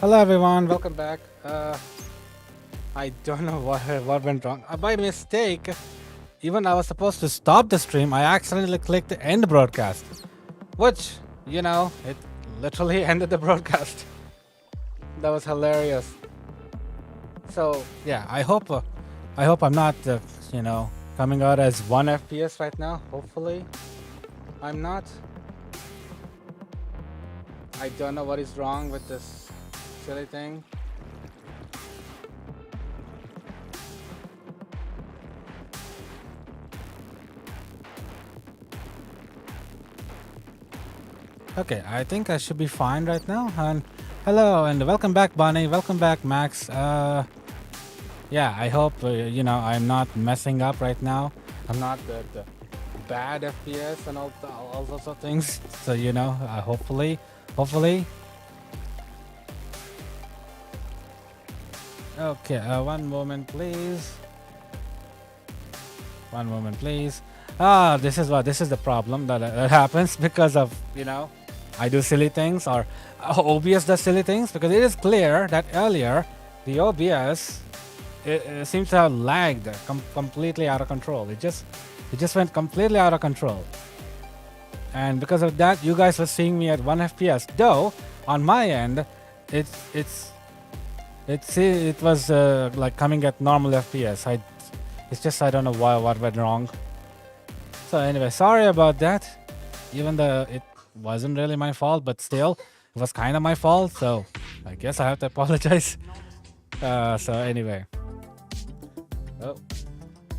Hello everyone, welcome back. I don't know what went wrong. By mistake, even I was supposed to stop the stream, I accidentally clicked end broadcast, which, it literally ended the broadcast. That was hilarious. So yeah, I hope I'm not, coming out as 1 FPS right now. Hopefully, I'm not. I don't know what is wrong with this silly thing. Okay, I think I should be fine right now. And hello and welcome back, Bonnie. Welcome back, Max. Yeah, I hope I'm not messing up right now. I'm not the bad FPS and all sorts of things. So hopefully. Okay, one moment, please. One moment, please. This is the problem that happens because of I do silly things, or OBS does silly things, because it is clear that earlier the OBS it seems to have lagged completely out of control. It just went completely out of control, and because of that, you guys were seeing me at 1 FPS. Though on my end, it was like coming at normal FPS. It's just I don't know what went wrong. So anyway, sorry about that. Even though it wasn't really my fault, but still, it was kind of my fault. So I guess I have to apologize. So anyway. Oh.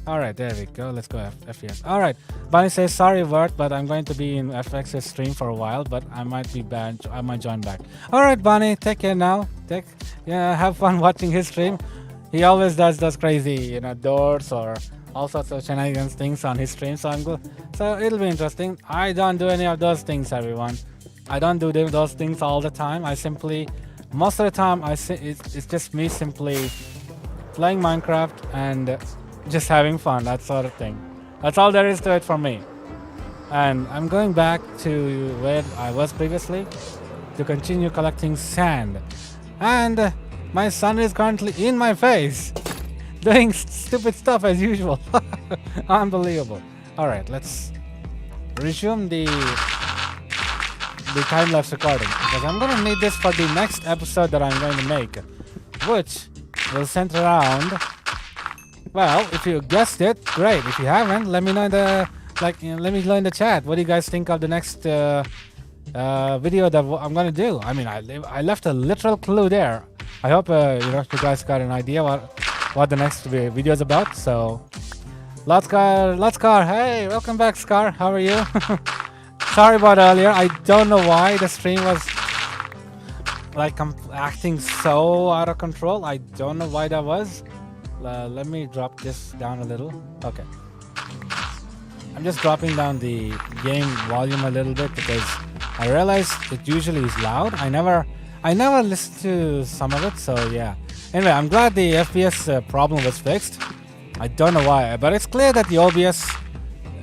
Alright, there we go. Let's go FPS. Alright. Bunny says, sorry, Vert, but I'm going to be in FX's stream for a while, but I might be banned. I might join back. Alright, Bunny, take care now. Have fun watching his stream. He always does crazy, doors or all sorts of shenanigans things on his stream. So I'm good. So it'll be interesting. I don't do any of those things, everyone. I don't do those things all the time. I simply, most of the time, it's just me simply playing Minecraft and just having fun, that sort of thing. That's all there is to it for me. And I'm going back to where I was previously to continue collecting sand. And my son is currently in my face doing stupid stuff as usual. Unbelievable. Alright, let's resume the time-lapse recording, because I'm going to need this for the next episode that I'm going to make, which will center around, well, if you guessed it, great. If you haven't, let me know in the let me know in the chat. What do you guys think of the next video that I'm going to do? I mean, I left a literal clue there. I hope you guys got an idea what the next video is about. So, Scar, hey, welcome back, Scar. How are you? Sorry about earlier. I don't know why the stream was like acting so out of control. I don't know why that was. Let me drop this down a little. Okay. I'm just dropping down the game volume a little bit because I realized it usually is loud. I never listen to some of it, so yeah. Anyway, I'm glad the FPS problem was fixed. I don't know why, but it's clear that the OBS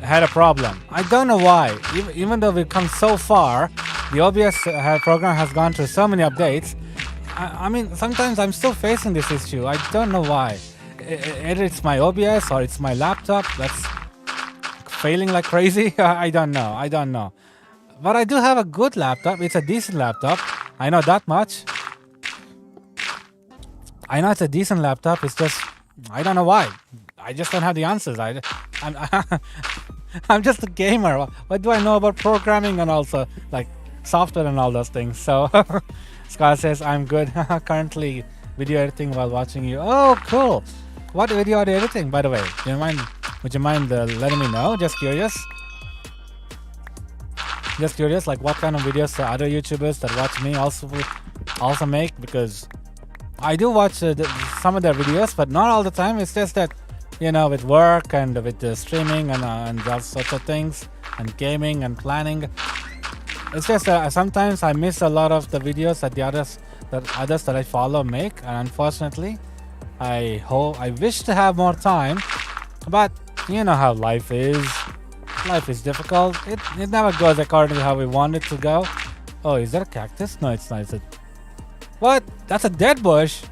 had a problem. I don't know why. Even though we've come so far, the OBS program has gone through so many updates. I mean, sometimes I'm still facing this issue. I don't know why. Either it's my OBS or it's my laptop that's failing like crazy. I don't know. But I do have a good laptop. It's a decent laptop. I know that much. I know it's a decent laptop. It's just, I don't know why. I just don't have the answers. I'm just a gamer. What do I know about programming and also like software and all those things? So Scott says, I'm good. Currently video editing while watching you. Oh, cool. What video are you editing, by the way? Would you mind letting me know? Just curious. Like what kind of videos other YouTubers that watch me also make, because I do watch some of their videos, but not all the time. It's just that, with work and with streaming and all sorts of things, and gaming and planning, it's just sometimes I miss a lot of the videos that others that I follow make, and unfortunately, I wish to have more time, but you know how life is. Life is difficult. It never goes according to how we want it to go. Oh, is that a cactus? No, it's not. What? That's a dead bush?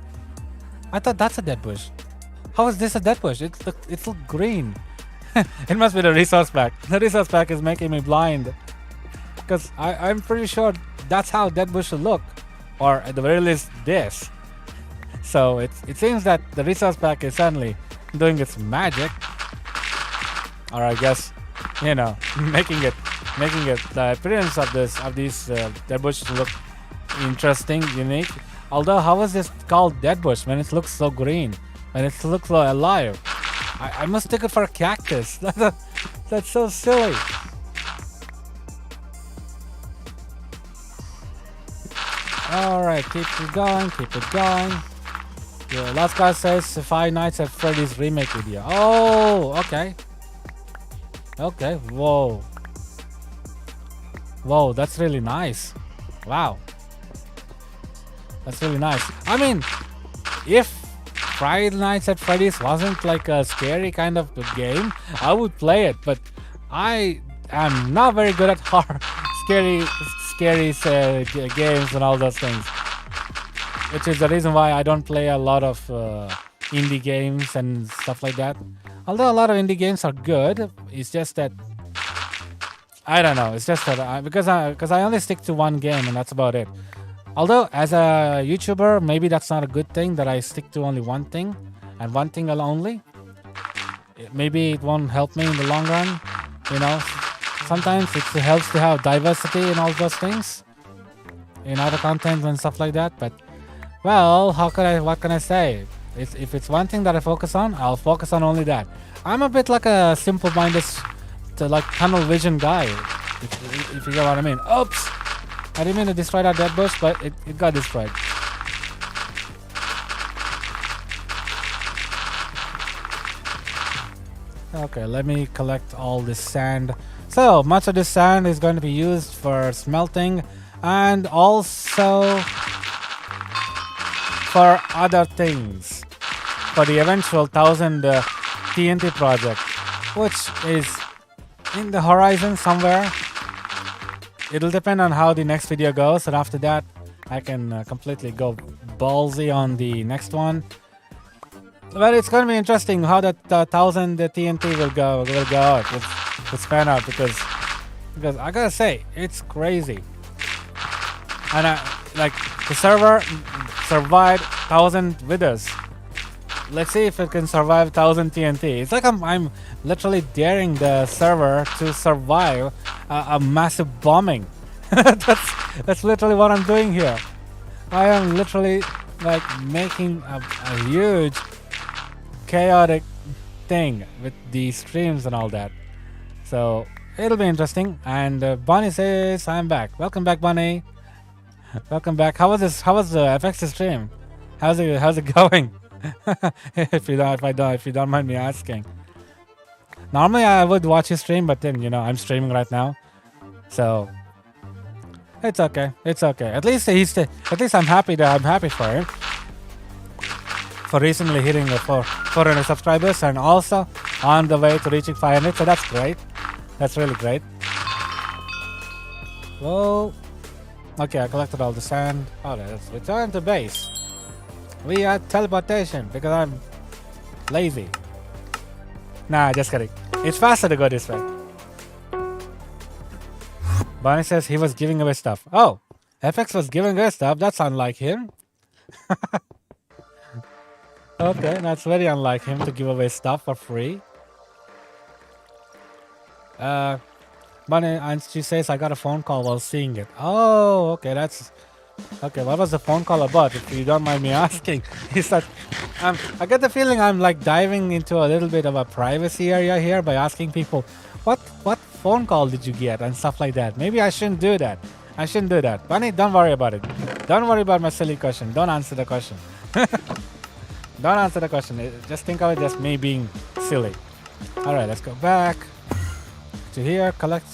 I thought that's a dead bush. How is this a dead bush? It's look green. It must be the resource pack. The resource pack is making me blind. Because I'm pretty sure that's how dead bush should look. Or at the very least, this. So it seems that the resource pack is suddenly doing its magic. Or I guess, you know, making it the appearance of these dead bush to look interesting, unique. Although, how is this called dead bush when it looks so green? When it looks so alive? I must take it for a cactus. That's so silly. Alright, keep it going, keep it going. The last guy says Five Nights at Freddy's remake video. Oh, okay. Okay, whoa. Whoa, that's really nice. Wow. That's really nice. I mean, if Five Nights at Freddy's wasn't like a scary kind of game, I would play it, but I am not very good at horror, scary games and all those things. Which is the reason why I don't play a lot of indie games and stuff like that. Although a lot of indie games are good, it's just that I don't know. It's just that because I only stick to one game and that's about it. Although as a YouTuber, maybe that's not a good thing that I stick to only one thing and one thing only. Maybe it won't help me in the long run. You know, sometimes it helps to have diversity and all those things in other content and stuff like that. But well, what can I say? If it's one thing that I focus on, I'll focus on only that. I'm a bit like a simple-minded, like tunnel vision guy, if you get what I mean. Oops! I didn't mean to destroy that dead bush, but it got destroyed. Okay, let me collect all this sand. So, much of this sand is going to be used for smelting and also for other things. For the eventual 1000 TNT project, which is in the horizon somewhere. It'll depend on how the next video goes, and after that I can completely go ballsy on the next one. But it's going to be interesting how that 1000 TNT will go out, will span out, because I gotta say it's crazy. And like the server survived 1000 withers. Let's see if it can survive 1000 TNT. It's like I'm literally daring the server to survive a massive bombing. That's literally what I'm doing here. I am literally like making a huge chaotic thing with the streams and all that. So it'll be interesting. And Bonnie says I'm back. Welcome back, Bonnie. Welcome back. How was the FX stream? How's it going? if you don't mind me asking. Normally I would watch his stream, but then I'm streaming right now, so it's okay. It's okay. At least I'm happy for him for recently hitting the 400 subscribers and also on the way to reaching 500. So that's great. That's really great. Whoa. Okay, I collected all the sand. Alright, let's return to base. We are teleportation because I'm lazy. Nah, just kidding. It's faster to go this way. Bonnie says he was giving away stuff. Oh, FX was giving away stuff. That's unlike him. Okay, that's very unlike him to give away stuff for free. Bonnie, and she says I got a phone call while seeing it. Oh, okay, that's... Okay, what was the phone call about, if you don't mind me asking? He said, I get the feeling I'm like diving into a little bit of a privacy area here by asking people, what phone call did you get and stuff like that. Maybe I shouldn't do that. Bunny, don't worry about it. Don't worry about my silly question. Don't answer the question. Don't answer the question. Just think of it as me being silly. Alright, let's go back to here. Collect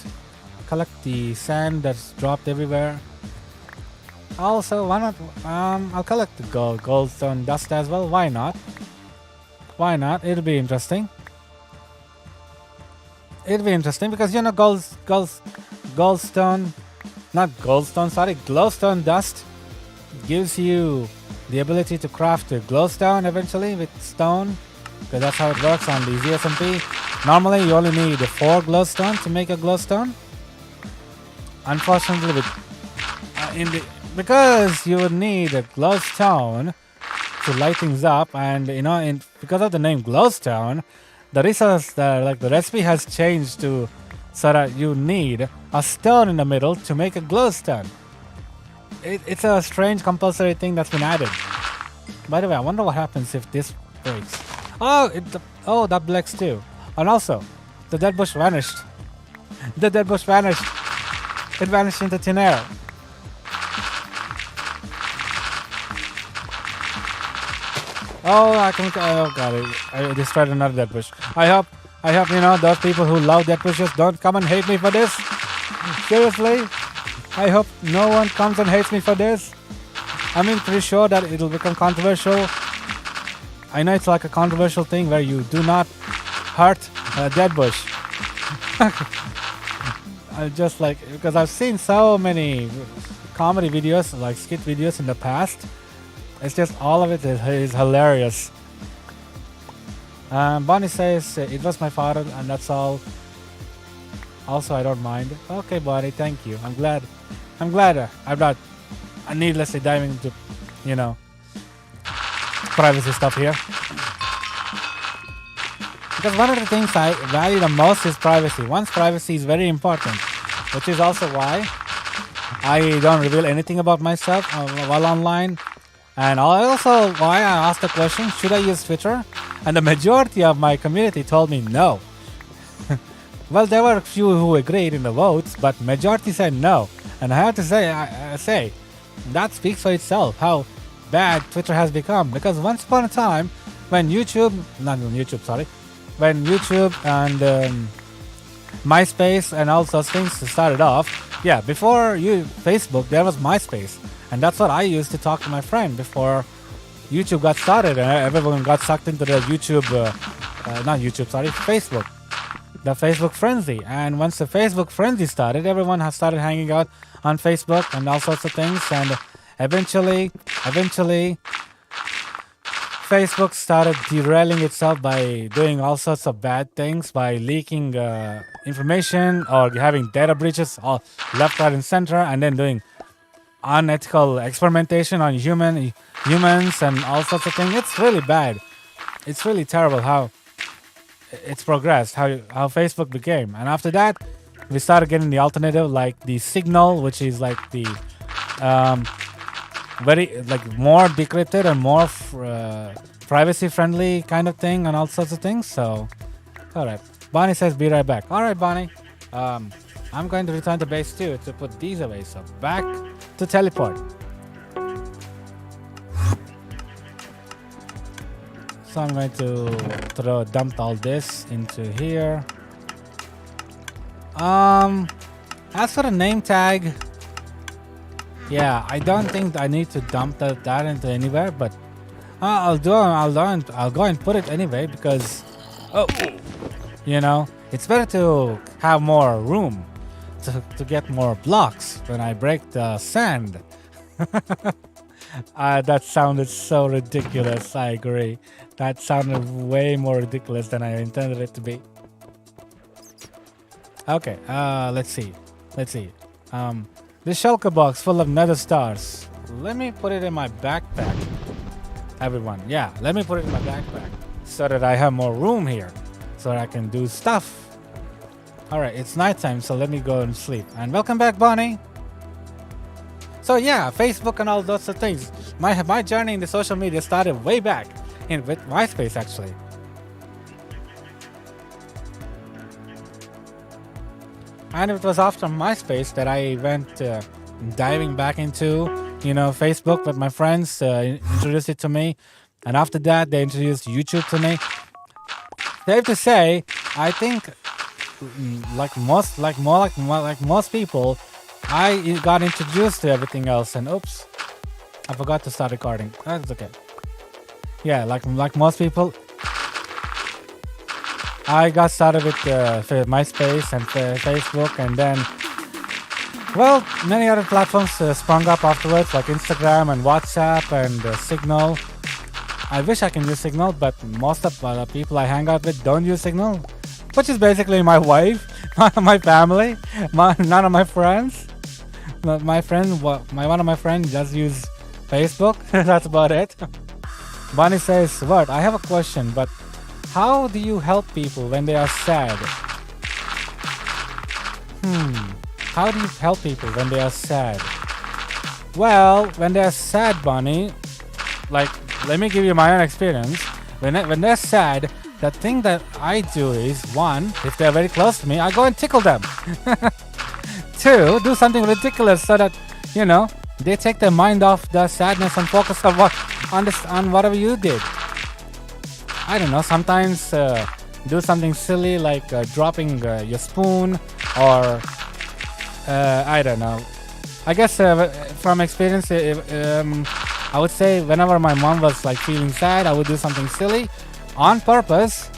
the sand that's dropped everywhere. Also, why not? I'll collect the goldstone dust as well. Why not? Why not? It'll be interesting. It'll be interesting because glowstone dust gives you the ability to craft a glowstone eventually with stone, because that's how it works on the Z-SMP. Normally, you only need 4 glowstone to make a glowstone. Unfortunately, because you would need a glowstone to light things up, and because of the name glowstone, the recipe has changed to so that you need a stone in the middle to make a glowstone. It's a strange compulsory thing that's been added. By the way, I wonder what happens if this breaks. Oh, that breaks too. And also, the dead bush vanished. The dead bush vanished. It vanished into thin air. Oh, oh god, I destroyed another dead bush. I hope those people who love dead bushes don't come and hate me for this. Seriously, I hope no one comes and hates me for this. I'm pretty sure that it'll become controversial. I know it's like a controversial thing where you do not hurt a dead bush. I just because I've seen so many comedy videos, like skit videos in the past. It's just all of it is hilarious. Bonnie says it was my father, and that's all. Also, I don't mind. Okay, Bonnie, thank you. I'm glad I'm not needlessly diving into, privacy stuff here. Because one of the things I value the most is privacy. One's privacy is very important, which is also why I don't reveal anything about myself while online. And also why I asked the question, should I use Twitter? And the majority of my community told me no. Well, there were a few who agreed in the votes, but majority said no. And I have to say, that speaks for itself, how bad Twitter has become. Because once upon a time, when YouTube and MySpace and all those things started off, before Facebook, there was MySpace. And that's what I used to talk to my friend before YouTube got started and everyone got sucked into the Facebook. The Facebook frenzy. And once the Facebook frenzy started, everyone has started hanging out on Facebook and all sorts of things. And eventually, Facebook started derailing itself by doing all sorts of bad things, by leaking information or having data breaches all left, right, and center, and then doing unethical experimentation on humans and all sorts of things. It's really bad. It's really terrible how it's progressed, how Facebook became. And after that, we started getting the alternative, like the Signal, which is like the very more decrypted and more privacy friendly kind of thing and all sorts of things. So, all right. Bonnie says, be right back. All right, Bonnie. I'm going to return to base 2 to put these away. So back to teleport. So I'm going to dump all this into here. As for the name tag, I don't think I need to dump that into anywhere, but I'll go and put it anyway because it's better to have more room to get more blocks when I break the sand. That sounded so ridiculous. I agree. That sounded way more ridiculous than I intended it to be. Okay, let's see. This shulker box full of nether stars. Let me put it in my backpack. Everyone, let me put it in my backpack so that I have more room here, so that I can do stuff. Alright, it's nighttime, so let me go and sleep. And welcome back, Bonnie. So Facebook and all those things. My journey in the social media started way back with MySpace, actually. And it was after MySpace that I went diving back into, Facebook with my friends, introduced it to me. And after that, they introduced YouTube to me. Safe to say, I think, like most people, I got introduced to everything else. And oops, I forgot to start recording. That's okay. Like most people, I got started with MySpace and Facebook, and then Well, many other platforms sprung up afterwards, like Instagram and WhatsApp and Signal. I wish I can use Signal, but most of the people I hang out with don't use Signal, which is basically my wife, my family, none of my friends. One of my friends just use Facebook. That's about it. Bonnie says, "What? I have a question, but how do you help people when they are sad?" How do you help people when they are sad? Well, when they are sad, Bonnie, like, let me give you my own experience. When they're sad, the thing that I do is, one, if they're very close to me, I go and tickle them. Two, do something ridiculous so that, they take their mind off the sadness and focus on whatever you did. I don't know, sometimes do something silly like dropping your spoon, or I don't know. I guess from experience, I would say whenever my mom was like feeling sad, I would do something silly on purpose,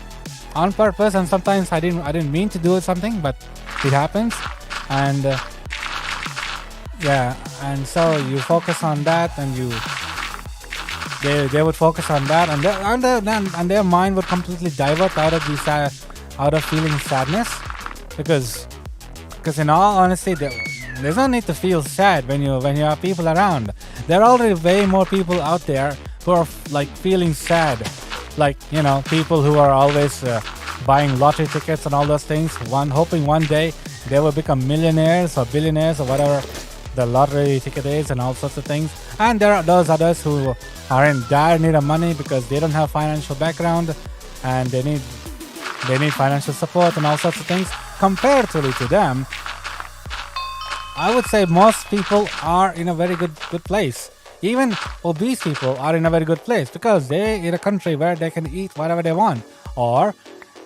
and sometimes I didn't mean to do something, but it happens, and and so you focus on that, and they would focus on that, and their mind would completely divert out of feeling sadness, because in all honesty, there's no need to feel sad when you have people around. There are already way more people out there who are like feeling sad, like people who are always buying lottery tickets and all those things, hoping one day they will become millionaires or billionaires or whatever the lottery ticket is, and all sorts of things. And there are those others who are in dire need of money because they don't have financial background and they need financial support and all sorts of things. Comparatively to them, I would say most people are in a very good place. Even obese people are in a very good place because they're in a country where they can eat whatever they want. Or,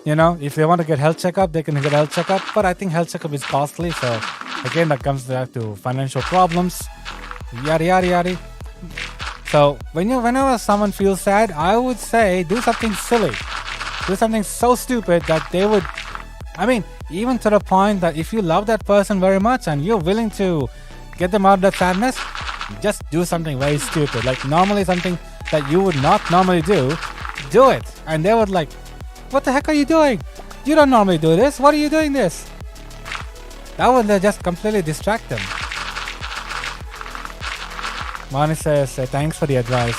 if they want to get health checkup, they can get health checkup. But I think health checkup is costly. So again, that comes back to financial problems. Yada, yada, yada. So whenever someone feels sad, I would say do something silly. Do something so stupid that they would... even to the point that if you love that person very much and you're willing to get them out of that sadness, just do something very stupid. Like normally something that you would not normally do it. And they would like, what the heck are you doing? You don't normally do this. What are you doing this? That would just completely distract them. Bonnie says, thanks for the advice.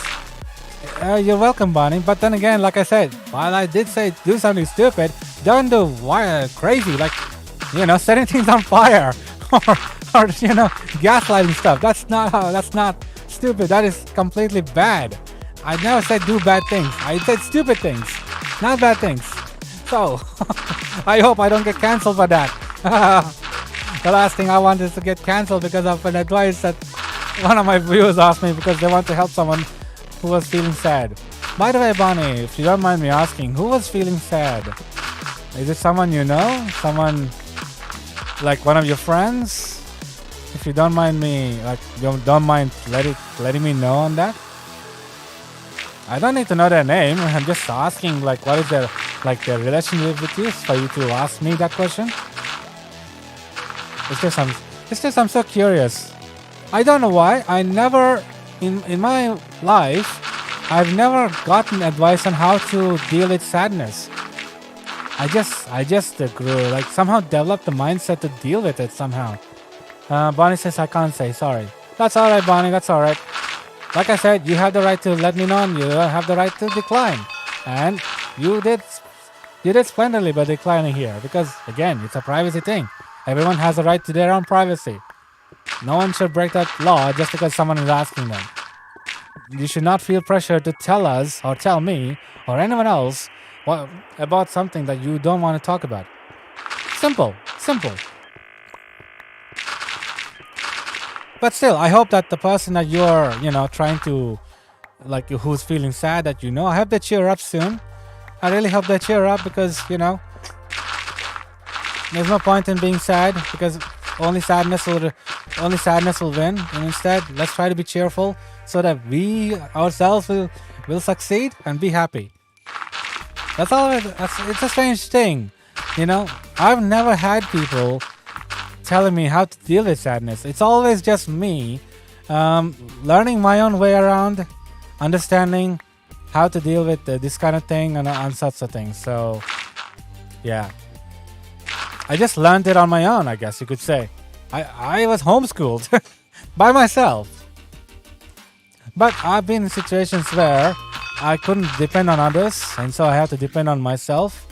You're welcome, Bonnie. But then again, like I said, while I did say do something stupid, don't do crazy, like, setting things on fire or gaslighting stuff. That's not stupid. That is completely bad. I never said do bad things. I said stupid things, not bad things. So, I hope I don't get cancelled for that. The last thing I want is to get cancelled because of an advice that one of my viewers asked me because they want to help someone who was feeling sad. By the way, Bonnie, if you don't mind me asking, who was feeling sad? Is it someone you know? Someone like one of your friends? If you don't mind me, letting me know on that. I don't need to know their name. I'm just asking, like, what is their relationship with you for you to ask me that question? It's just I'm so curious. I don't know why. I never in my life I've never gotten advice on how to deal with sadness. I just grew, like, somehow developed the mindset to deal with it somehow. Bonnie says I can't say, sorry. That's alright, Bonnie, that's alright. Like I said, you have the right to let me know and you have the right to decline. And you did splendidly by declining here because, again, it's a privacy thing. Everyone has a right to their own privacy. No one should break that law just because someone is asking them. You should not feel pressure to tell us or tell me or anyone else about something that you don't want to talk about. Simple. But still, I hope that the person that you're, trying to, like, who's feeling sad, that I hope they cheer up soon. I really hope they cheer up because, there's no point in being sad because only sadness will win. And instead, let's try to be cheerful so that we ourselves will succeed and be happy. That's all. It's a strange thing, I've never had people telling me how to deal with sadness. It's always just me learning my own way around, understanding how to deal with this kind of thing and such a thing. So, yeah. I just learned it on my own, I guess you could say. I was homeschooled by myself. But I've been in situations where I couldn't depend on others, and so I had to depend on myself.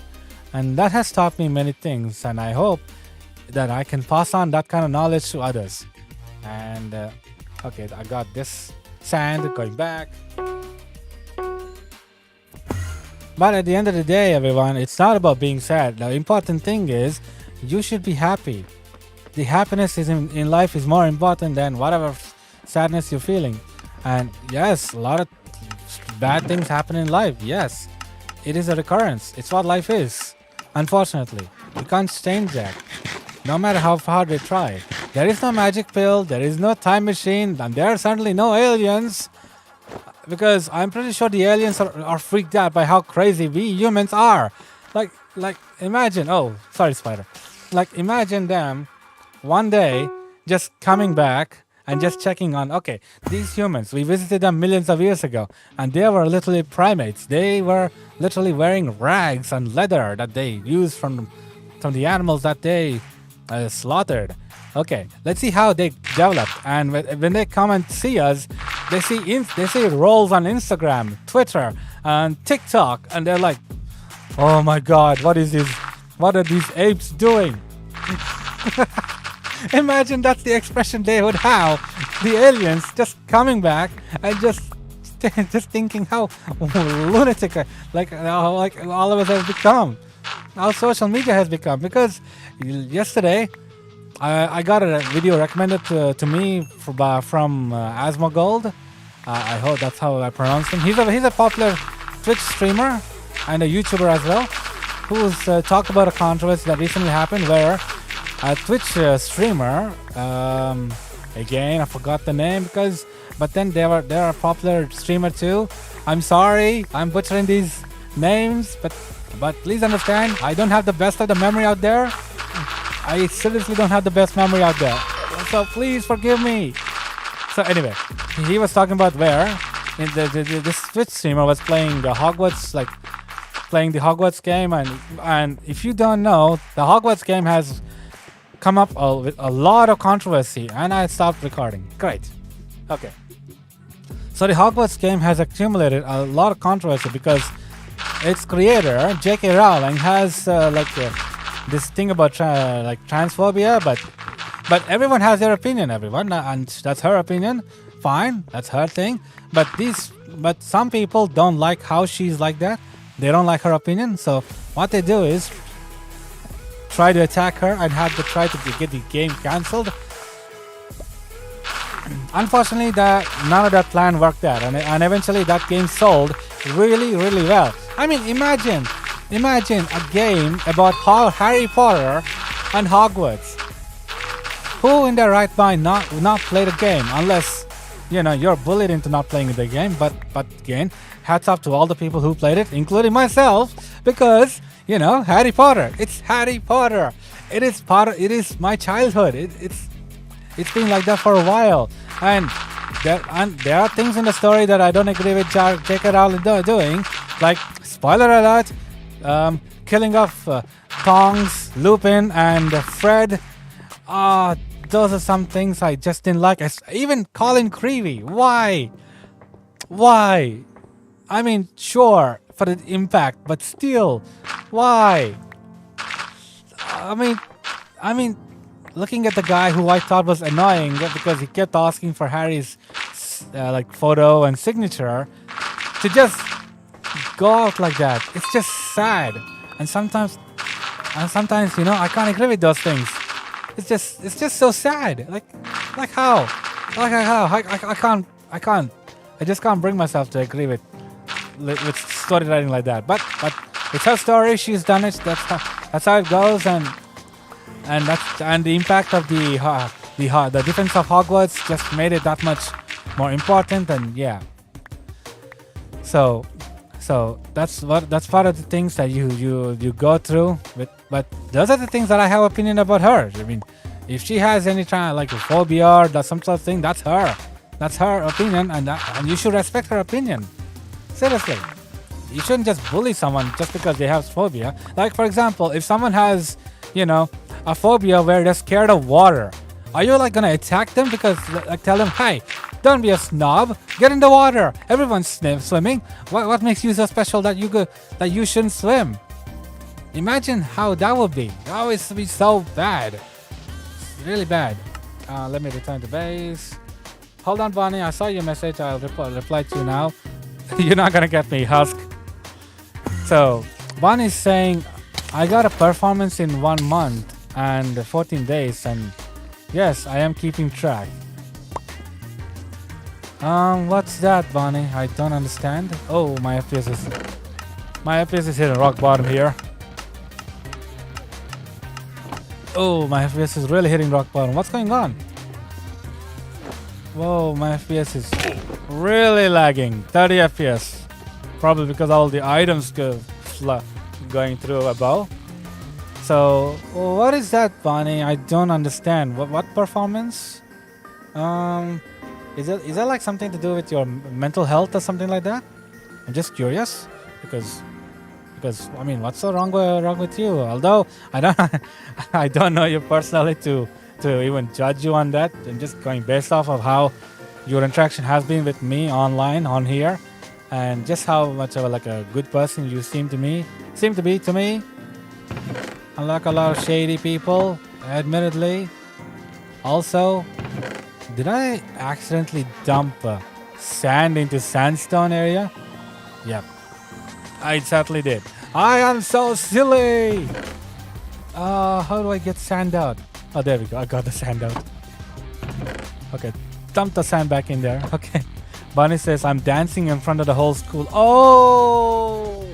And that has taught me many things, and I hope that I can pass on that kind of knowledge to others. And, okay, I got this sand going back. But at the end of the day, everyone, it's not about being sad. The important thing is you should be happy. The happiness is in life is more important than whatever sadness you're feeling. And yes, a lot of bad things happen in life. Yes, it is a recurrence. It's what life is. Unfortunately, we can't change that. No matter how hard we try. There is no magic pill. There is no time machine. And there are certainly no aliens. Because I'm pretty sure the aliens are freaked out by how crazy we humans are. Like imagine, oh, sorry, spider. Like imagine them one day just coming back and just checking on, okay, these humans, we visited them millions of years ago, and they were literally primates. They were literally wearing rags and leather that they used from the animals that they slaughtered. Okay, let's see how they developed. And when they come and see us, they see rolls on Instagram, Twitter, and TikTok, and they're like, "Oh my God, what is this? What are these apes doing?" Imagine that's the expression they would have. The aliens just coming back and just thinking how lunatic, like all of us have become, how social media has become. Because yesterday, I got a video recommended to me from Asmogold. I hope that's how I pronounce him. He's a popular Twitch streamer and a YouTuber as well, who's talked about a controversy that recently happened where a Twitch streamer, again I forgot the name but then they're a popular streamer too. I'm sorry, I'm butchering these names, but please understand, I don't have the best of the memory out there. I seriously don't have the best memory out there, so please forgive me. So anyway, he was talking about where in this Twitch streamer was playing the Hogwarts, playing the Hogwarts game, and if you don't know, the Hogwarts game has come up with a lot of controversy, and I stopped recording. Great. Okay. So the Hogwarts game has accumulated a lot of controversy because its creator, J.K. Rowling, has this thing about transphobia, but everyone has their opinion, everyone, and that's her opinion. Fine, that's her thing. But some people don't like how she's like that. They don't like her opinion. So what they do is try to attack her and have to try to get the game cancelled. Unfortunately, none of that plan worked out, and eventually that game sold really, really well. I mean, imagine a game about Harry Potter and Hogwarts. Who in their right mind not play the game unless you're bullied into not playing the game? But again, hats off to all the people who played it, including myself, because Harry Potter. It's Harry Potter. It is my childhood. It's been like that for a while, and there are things in the story that I don't agree with J.K. Rowling doing, like spoiler alert, killing off Tongs, Lupin, and Fred. Those are some things I just didn't like. Even Colin Creevy. Why? I mean, sure, for the impact, but still, why? I mean, looking at the guy who I thought was annoying because he kept asking for Harry's photo and signature, to just go out like that, it's just sad. And sometimes I can't agree with those things. It's just so sad. Like how? I just can't bring myself to agree with storytelling like that. But it's her story. She's done it. That's how it goes. And the impact of the defense of Hogwarts just made it that much more important. And yeah. So that's part of the things that you go through. But those are the things that I have opinion about her. I mean, If she has any like a phobia or some sort of thing, that's her. That's her opinion, and you should respect her opinion. Seriously. You shouldn't just bully someone just because they have phobia. Like, for example, if someone has, you know, a phobia where they're scared of water, are you like gonna attack them because like tell them, hey, don't be a snob, get in the water, everyone's swimming. What makes you so special that you shouldn't swim? Imagine how that would be. That would be so bad. It's really bad. Let me return to base. Hold on, Bonnie, I saw your message. I'll reply to you now. You're not gonna get me, Husk. So Bonnie's saying I got a performance in 1 month and 14 days, and yes, I am keeping track. What's that, Bonnie? I don't understand. Oh, my FPS is hitting rock bottom here. Oh, my FPS is really hitting rock bottom. What's going on? Whoa, my FPS is really lagging. 30 FPS. Probably because all the items going through above. So, what is that, Bonnie? I don't understand. What performance? Is that like something to do with your mental health or something like that? I'm just curious because I mean, what's so wrong with you? Although I don't know you personally to even judge you on that. I'm just going based off of how your interaction has been with me online on here, and just how much of a good person you seem to be to me. Unlike a lot of shady people, admittedly. Also, did I accidentally dump sand into sandstone area? Yep, I certainly did. I am so silly. How do I get sand out? Oh, there we go. I got the sand out. Okay, dump the sand back in there. Okay. Bonnie says I'm dancing in front of the whole school. Oh,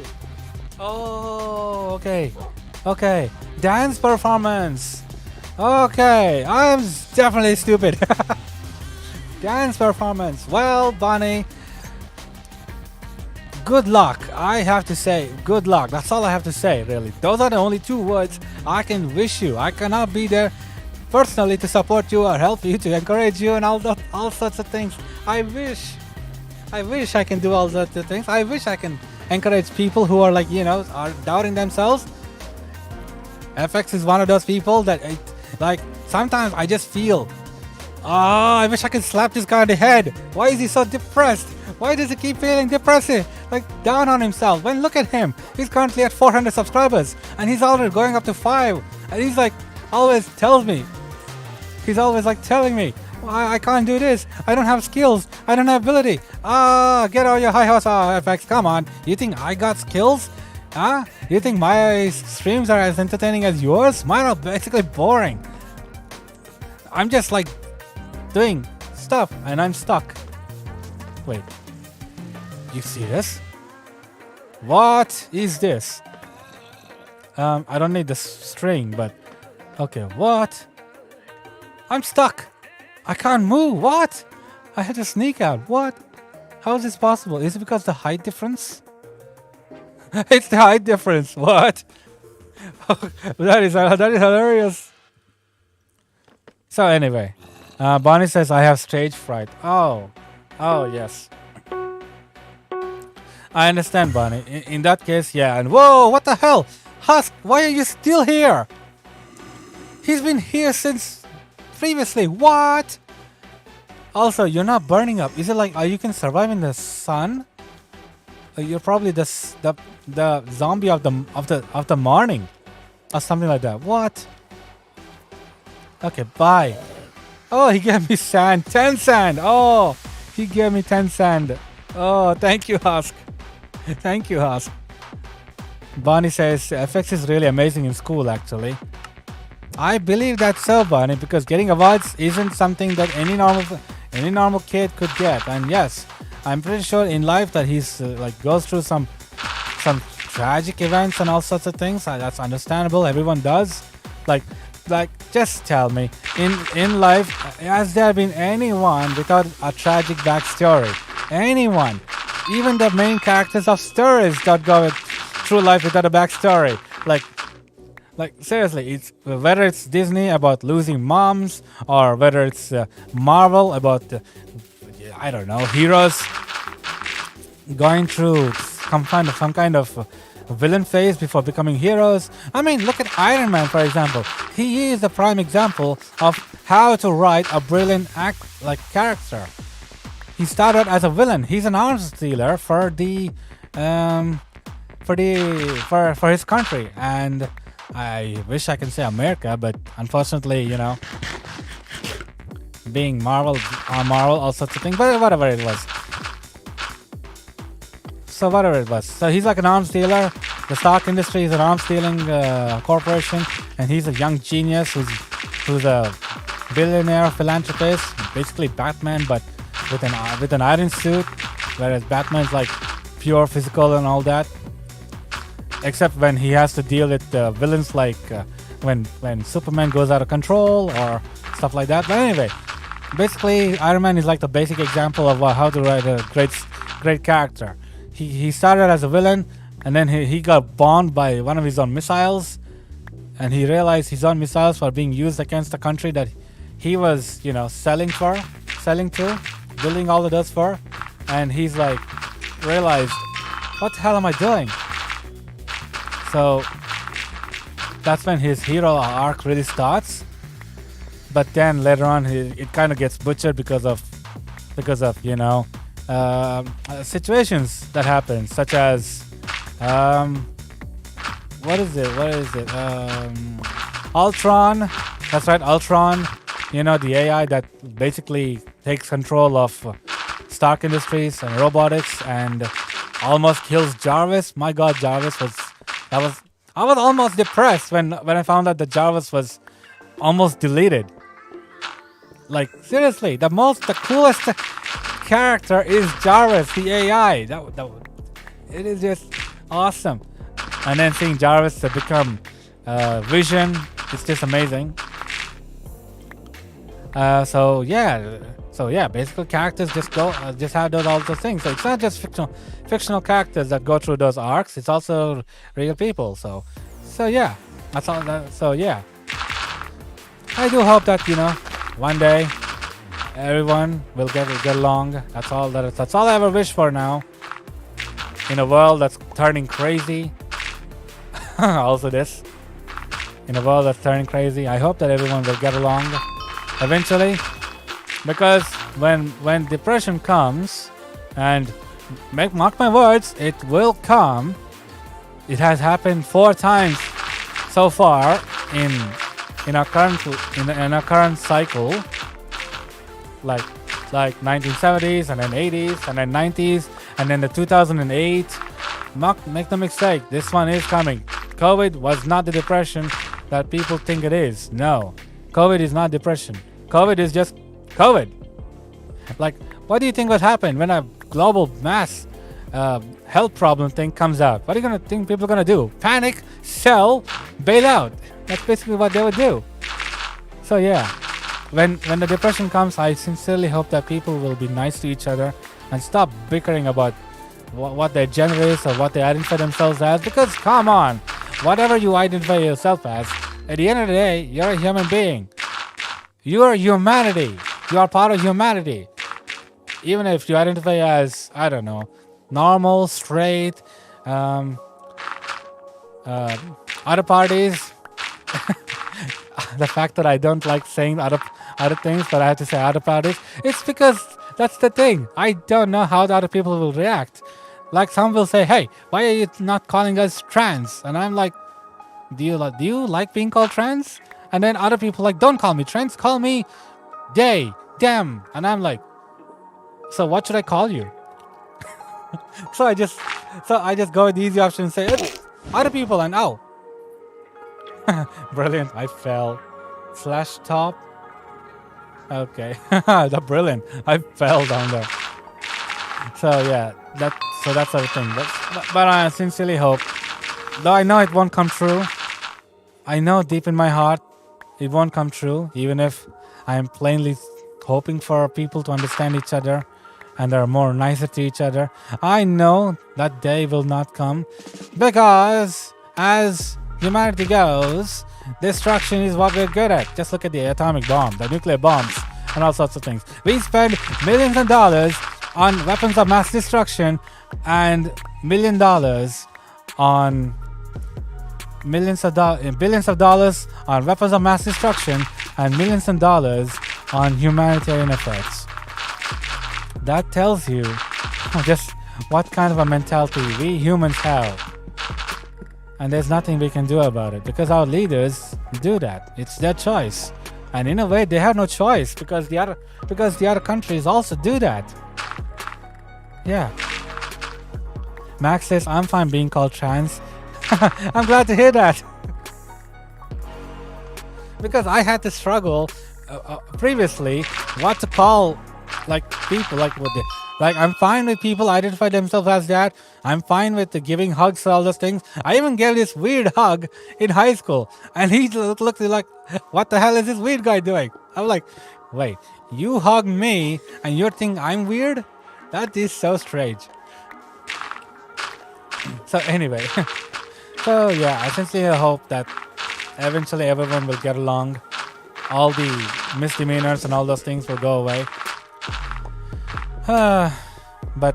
okay. Dance performance. Okay, I'm definitely stupid. Dance performance. Well, Bonnie, good luck. I have to say, good luck. That's all I have to say, really. Those are the only 2 words I can wish you. I cannot be there personally to support you or help you, to encourage you, and all sorts of things. I wish I can do all sorts of things. I wish I can encourage people who are like, are doubting themselves. FX is one of those people that, sometimes I just feel, I wish I could slap this guy on the head. Why is he so depressed? Why does he keep feeling depressive? Down on himself. When look at him. He's currently at 400 subscribers. And he's already going up to 5. And he's always tells me. He's always telling me, I can't do this. I don't have skills. I don't have ability. Get out your high horse, FX. Come on. You think I got skills? You think my streams are as entertaining as yours? Mine are basically boring. I'm just doing stuff and I'm stuck. Wait. You serious? What is this? I don't need the string, but okay, what? I'm stuck. I can't move. What? I had to sneak out. What? How is this possible? Is it because the height difference? It's the height difference. What? That is hilarious. So anyway, Bonnie says I have stage fright. Oh yes. I understand, Bonnie. In that case, yeah. And whoa, what the hell? Husk, why are you still here? He's been here since previously. What? Also, you're not burning up. Is it you can survive in the sun? You're probably the zombie of the morning, or something like that. What? Okay, bye. Oh, he gave me sand. 10 sand. Oh, he gave me 10 sand. Oh, thank you, Husk. Thank you, Husk. Bonnie says FX is really amazing in school, actually. I believe that's so, Bonnie, because getting awards isn't something that any normal kid could get. And yes, I'm pretty sure in life that he's goes through some tragic events and all sorts of things. That's understandable. Everyone does. Just tell me, in life, has there been anyone without a tragic backstory? Anyone? Even the main characters of stories that go through life without a backstory. Like seriously, it's whether it's Disney about losing moms, or whether it's Marvel about I don't know, heroes going through some kind of villain phase before becoming heroes. I mean, look at Iron Man, for example. He is a prime example of how to write a brilliant character. He started as a villain. He's an arms dealer for his country, and I wish I can say America, but unfortunately, you know, being Marvel, all sorts of things, but whatever it was. So whatever it was. So he's like an arms dealer. The Stark Industries is an arms dealing corporation, and he's a young genius who's a billionaire philanthropist, basically Batman, but with an iron suit, whereas Batman's like pure physical and all that. Except when he has to deal with villains like when Superman goes out of control or stuff like that. But anyway, basically Iron Man is like the basic example of how to write a great character. He started as a villain, and then he got bombed by one of his own missiles, and he realized his own missiles were being used against the country that he was, you know, selling to, building all of those for, and he's like realized, what the hell am I doing? So that's when his hero arc really starts. But then later on, it kind of gets butchered because of you know situations that happen, such as what is it? Ultron. That's right, Ultron. You know, the AI that basically takes control of Stark Industries and robotics and almost kills Jarvis. My God, Jarvis was. I was almost depressed when I found out that Jarvis was almost deleted. Like seriously, the coolest character is Jarvis, the AI. It is just awesome. And then seeing Jarvis become Vision, it's just amazing. So yeah, basically characters just have all those things. So it's not just fictional characters that go through those arcs. It's also real people. So yeah, that's all. So yeah, I do hope that, you know, one day everyone will get along. That's all I ever wish for now. In a world that's turning crazy. Also this. In a world that's turning crazy, I hope that everyone will get along eventually, because when depression comes, and mark my words, it will come. It has happened 4 times so far in our current cycle, like 1970s and then 80s and then 90s and then the 2008. Make no mistake, this one is coming. COVID was not the depression that people think it is. No, COVID is not depression. COVID is just COVID. Like, what do you think would happen when a global mass health problem thing comes out? What are you gonna think people are gonna do? Panic, sell, bail out. That's basically what they would do. So yeah, when the depression comes, I sincerely hope that people will be nice to each other and stop bickering about what their gender is or what they identify themselves as. Because come on, whatever you identify yourself as, at the end of the day, you're a human being. You are humanity. You are part of humanity. Even if you identify as, I don't know, normal, straight, other parties. The fact that I don't like saying other things, but I have to say other parties, it's because that's the thing. I don't know how the other people will react. Like, some will say, hey, why are you not calling us trans? And I'm like, do you like being called trans? And then other people like, don't call me trans, call me they, them. And I'm like, so what should I call you? so I just go with the easy option and say other people, and oh. Brilliant, I fell. /top. Okay. The brilliant. I fell down there. So yeah, that's everything. But I sincerely hope, though I know it won't come true. I know deep in my heart it won't come true, even if I am plainly hoping for people to understand each other and are more nicer to each other. I know that day will not come, because as humanity goes, destruction is what we're good at. Just look at the atomic bomb, the nuclear bombs, and all sorts of things. We spend millions of dollars on weapons of mass destruction and $1 billion on billions of dollars on weapons of mass destruction and millions of dollars on humanitarian efforts. That tells you just what kind of a mentality we humans have. And there's nothing we can do about it because our leaders do that. It's their choice. And in a way, they have no choice because the other countries also do that. Yeah. Max says, I'm fine being called trans. I'm glad to hear that. Because I had to struggle previously what to call like people, like what they, like I'm fine with people identify themselves as that. I'm fine with the giving hugs and all those things. I even gave this weird hug in high school, and he looked like, what the hell is this weird guy doing? I'm like, wait, you hugged me and you think I'm weird? That is so strange. So anyway, so yeah, I sincerely hope that eventually everyone will get along. All the misdemeanors and all those things will go away. But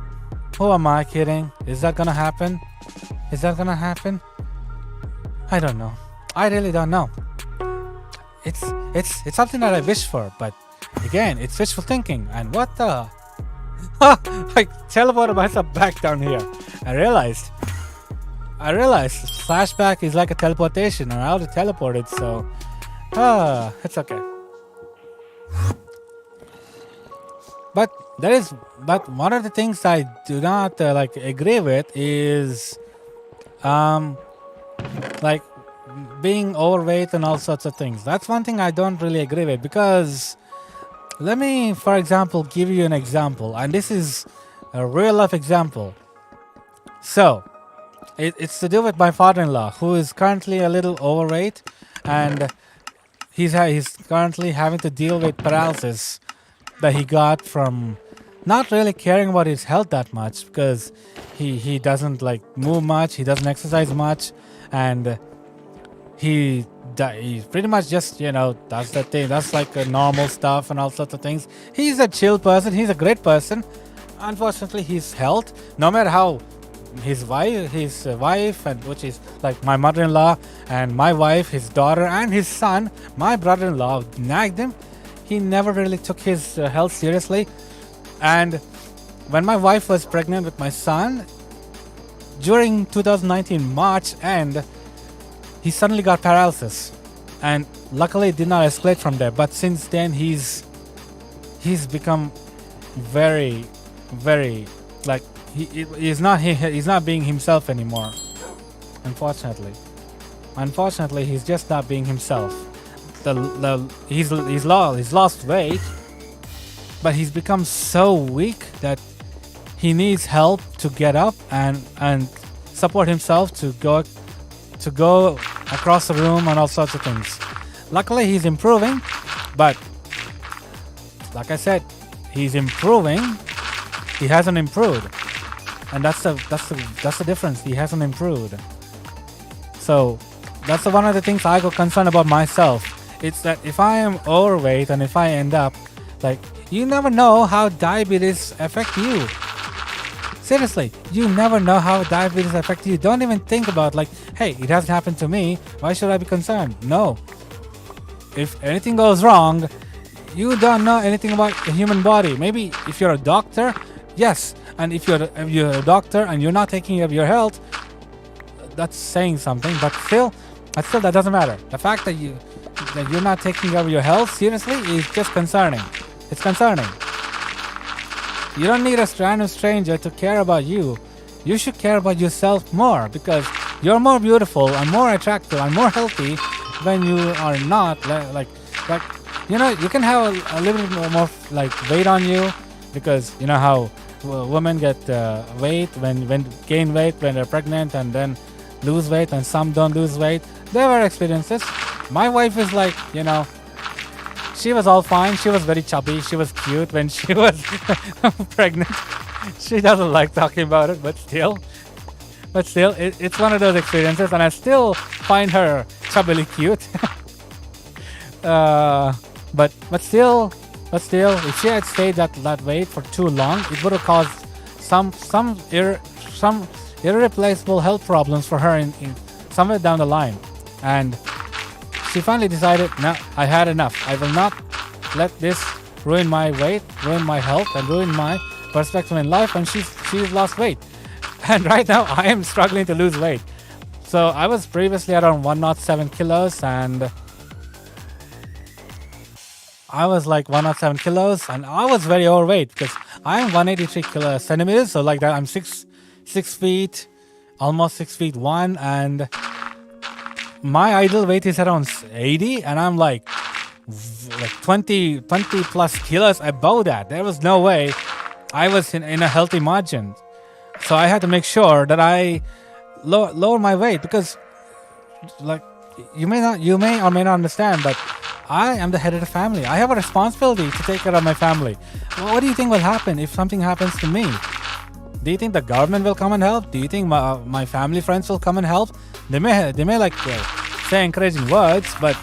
who am I kidding? Is that gonna happen? Is that gonna happen? I don't know. I really don't know. It's something that I wish for, but again, it's wishful thinking. And what the? I teleported myself back down here. I realized flashback is like a teleportation, and I already teleported, so it's okay. But one of the things I do not like agree with is like being overweight and all sorts of things. That's one thing I don't really agree with, because let me, for example, give you an example, and this is a real life example. So it's to do with my father-in-law, who is currently a little overweight, and he's currently having to deal with paralysis that he got from not really caring about his health that much, because he doesn't like move much, he doesn't exercise much, and he pretty much just, you know, does that thing. That's like a normal stuff and all sorts of things. He's a chill person. He's a great person. Unfortunately, his health, no matter how his wife, and which is like my mother-in-law and my wife, his daughter and his son, my brother-in-law nagged him. He never really took his health seriously. And when my wife was pregnant with my son, during 2019 March end, he suddenly got paralysis, and luckily it did not escalate from there. But since then he's become very, very, like he's not being himself anymore. Unfortunately, he's just not being himself. He's lost weight, but he's become so weak that he needs help to get up and support himself to go across the room and all sorts of things. Luckily, he's improving, but like I said, he's improving. He hasn't improved, and that's the difference. He hasn't improved. So that's one of the things I got concerned about myself. It's that if I am overweight and if I end up like, you never know how diabetes affect you. Seriously, you never know how diabetes affects you. Don't even think about like, hey, it hasn't happened to me. Why should I be concerned? No. If anything goes wrong, you don't know anything about the human body. Maybe if you're a doctor, yes. And if you're a doctor and you're not taking care of your health, that's saying something. But still, that doesn't matter. The fact that you're not taking care of your health seriously is just concerning. It's concerning. You don't need a random stranger to care about you. You should care about yourself more, because you're more beautiful and more attractive and more healthy when you are not like you know, you can have a little bit more like weight on you, because you know how women get weight when gain weight when they're pregnant and then lose weight, and some don't lose weight. There were experiences. My wife is like, you know, she was all fine. She was very chubby. She was cute when she was pregnant. She doesn't like talking about it, but still. but still, it's one of those experiences, and I still find her chubbily cute. But still, if she had stayed that weight for too long, it would have caused some irreplaceable health problems for her in somewhere down the line. And she finally decided, no, I had enough. I will not let this ruin my weight, ruin my health, and ruin my perspective in life. And she's lost weight. And right now, I am struggling to lose weight. So I was previously around 107 kilos, and I was like 107 kilos, and I was very overweight because I am 183 centimeters. So like that, I'm 6 feet, almost 6 feet 1, and my ideal weight is around 80, and I'm like 20 plus kilos above that. There was no way I was in a healthy margin. So I had to make sure that I lower my weight, because like you may or may not understand, but I am the head of the family. I have a responsibility to take care of my family. Well, what do you think will happen if something happens to me? Do you think the government will come and help? Do you think my family friends will come and help? They may like say encouraging words, but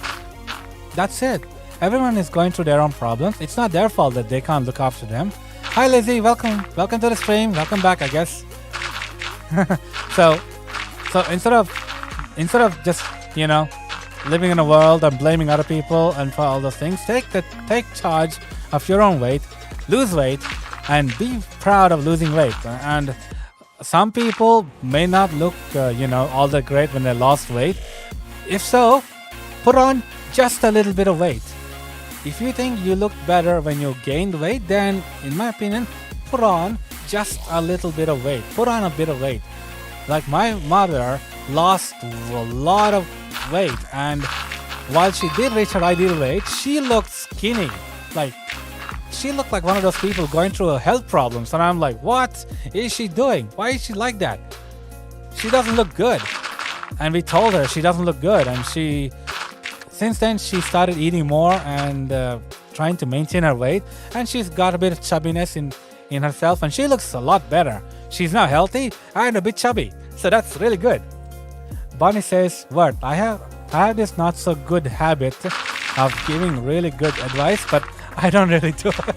that's it. Everyone is going through their own problems. It's not their fault that they can't look after them. Hi Lizzie, welcome to the stream. Welcome back, I guess. so instead of just living in a world and blaming other people and for all those things, take charge of your own weight, lose weight, and be proud of losing weight. And some people may not look all that great when they lost weight. If so, put on just a little bit of weight. If you think you look better when you gained weight, then in my opinion, put on just a little bit of weight. Put on a bit of weight. Like my mother lost a lot of weight, and while she did reach her ideal weight, she looked skinny. Like she looked like one of those people going through a health problems, and I'm like, what is she doing? Why is she like that? She doesn't look good. And we told her she doesn't look good, and since then she started eating more and trying to maintain her weight, and she's got a bit of chubbiness in herself, and she looks a lot better. She's now healthy and a bit chubby, so that's really good. Bonnie says, "What? I have this not so good habit of giving really good advice, but I don't really do it."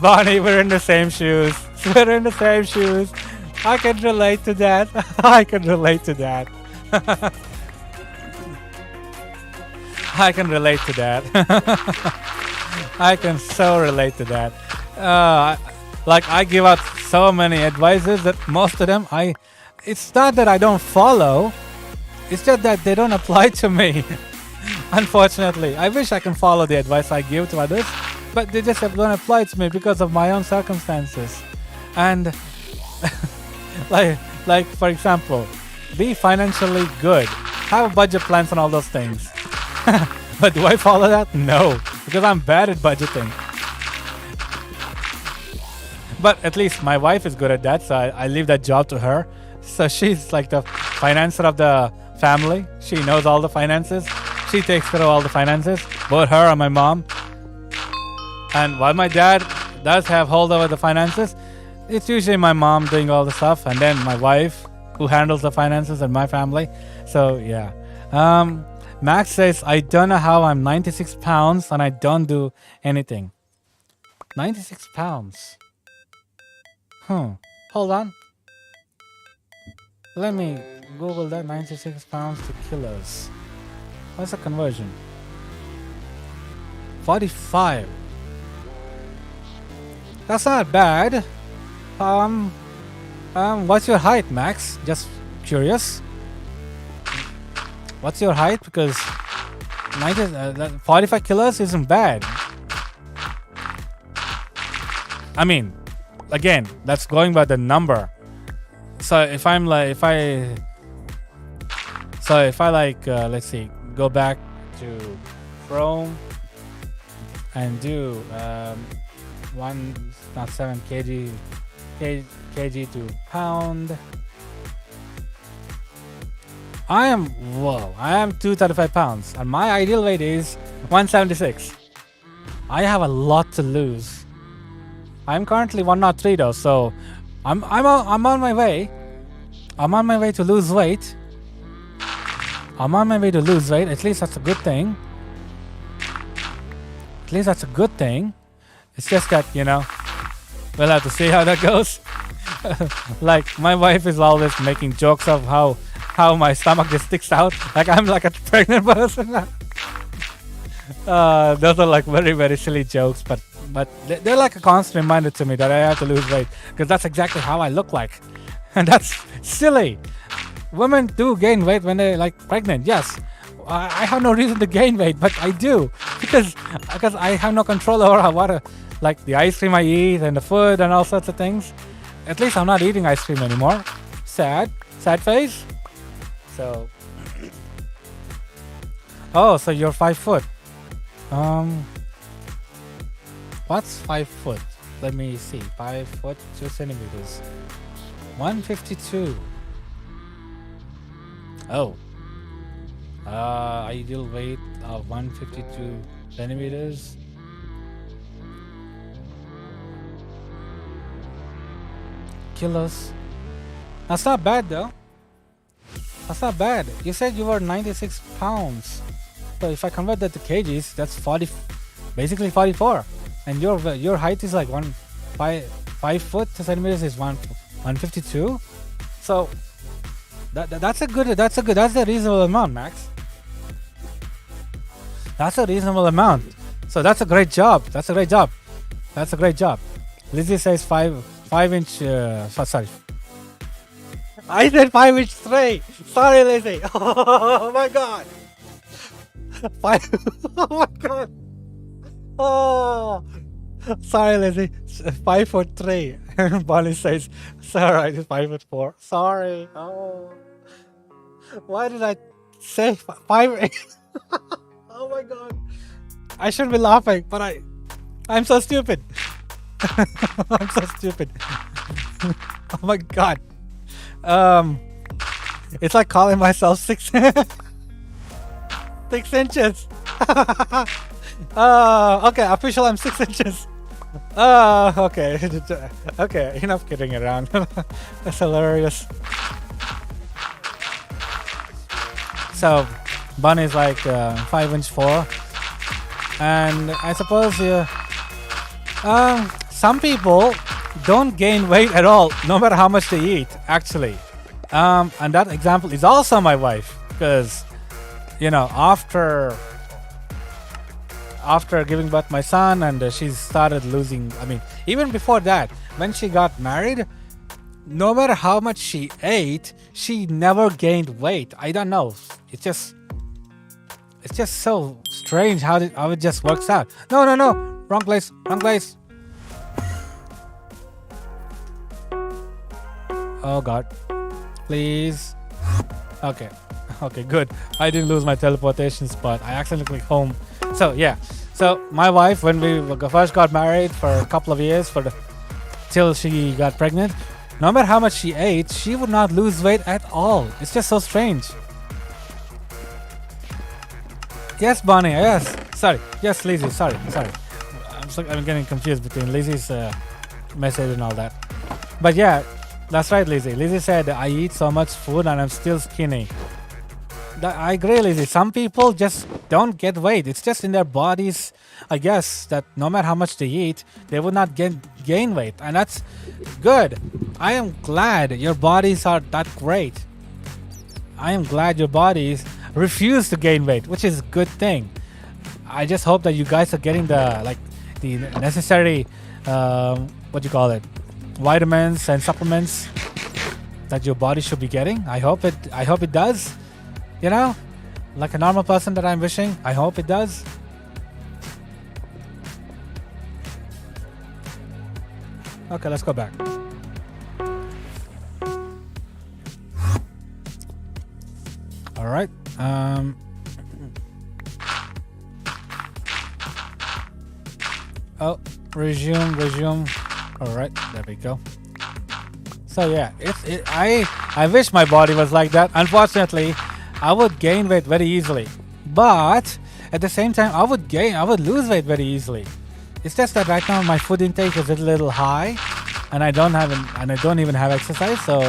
Bonnie, we're in the same shoes. We're in the same shoes. I can relate to that. I can relate to that. I can relate to that. I can so relate to that. Like I give out so many advices that most of them it's not that I don't follow, it's just that they don't apply to me. Unfortunately, I wish I can follow the advice I give to others, but they just don't apply to me because of my own circumstances. And like for example, be financially good, have a budget plans and all those things. But do I follow that? No, because I'm bad at budgeting. But at least my wife is good at that, so I leave that job to her. So she's like the financer of the family. She knows all the finances. She takes care of all the finances, both her and my mom. And while my dad does have hold over the finances, it's usually my mom doing all the stuff, and then my wife who handles the finances in my family. So yeah. Max says, I don't know how I'm 96 pounds and I don't do anything. 96 pounds. Hold on. Let me Google that. 96 pounds to kilos. What's the conversion? 45. That's not bad. What's your height, Max? Just curious. What's your height? Because 45 kilos isn't bad. I mean, again, that's going by the number. So if I'm like, let's see, go back to Chrome and do 1.7 kg to pound. I am 235 pounds and my ideal weight is 176. I have a lot to lose. I'm currently 103 though, so I'm on my way. I'm on my way to lose weight. I'm on my way to lose weight. At least that's a good thing. At least that's a good thing. It's just that, you know, we'll have to see how that goes. Like, my wife is always making jokes of how my stomach just sticks out. Like I'm like a pregnant person. Those are like very, very silly jokes, but they're like a constant reminder to me that I have to lose weight, because that's exactly how I look like. And that's silly. Women do gain weight when they're like pregnant, yes. I have no reason to gain weight, but I do, because I have no control over what like the ice cream I eat and the food and all sorts of things. At least I'm not eating ice cream anymore. Sad face. So, oh, so you're 5 foot. What's 5 foot? Let me see. 5 foot 2 centimeters. 152. Oh. Ideal weight of 152 centimeters. Kilos. That's not bad though. That's not bad. You said you were 96 pounds. So if I convert that to kgs, that's 40, basically 44. And your height is like 5 foot 2 centimeters is 152. So that's a reasonable amount, Max. That's a reasonable amount. So that's a great job. That's a great job. That's a great job. Lizzie says 5 inch. Sorry. I said 5 inch tray. Sorry, Lizzie. Oh my god. 5. Oh my god. Oh. Sorry, Lizzie. 5 foot 3. And Bonnie says, sorry, it's 5 foot 4. Sorry. Oh. Why did I say 5? Oh my god. I should be laughing, but I'm so stupid. I'm so stupid. Oh my god. It's like calling myself 6 inches. Okay, official, I'm 6 inches. Okay. Okay, enough kidding around. That's hilarious. So, Bunny's like 5 inch 4. And I suppose some people don't gain weight at all, no matter how much they eat, actually. And that example is also my wife, because, you know, after giving birth to my son, and she started losing, I mean, even before that, when she got married, no matter how much she ate, she never gained weight. I don't know. It's just so strange how it just works out. No. Wrong place. Oh god. Please. Okay, good. I didn't lose my teleportation spot. I accidentally clicked home. So yeah. So my wife, when we first got married for a couple of years, till she got pregnant, no matter how much she ate, she would not lose weight at all. It's just so strange. Yes, Bonnie. Yes. Sorry. Yes, Lizzie. Sorry. I'm getting confused between Lizzie's message and all that. But yeah, that's right, Lizzie. Lizzie said, I eat so much food and I'm still skinny. I agree, Lizzie. Some people just don't get weight. It's just in their bodies, I guess, that no matter how much they eat, they would not gain weight. And that's good. I am glad your bodies are that great. I am glad your bodies refuse to gain weight, which is a good thing. I just hope that you guys are getting the necessary vitamins and supplements that your body should be getting. I hope it does. You know, like a normal person that I'm wishing. I hope it does. Okay, let's go back. All right. Oh, resume. All right, there we go. So yeah, I wish my body was like that. Unfortunately, I would gain weight very easily, but at the same time, I would lose weight very easily. It's just that right now my food intake is a little high, and I don't even have exercise. So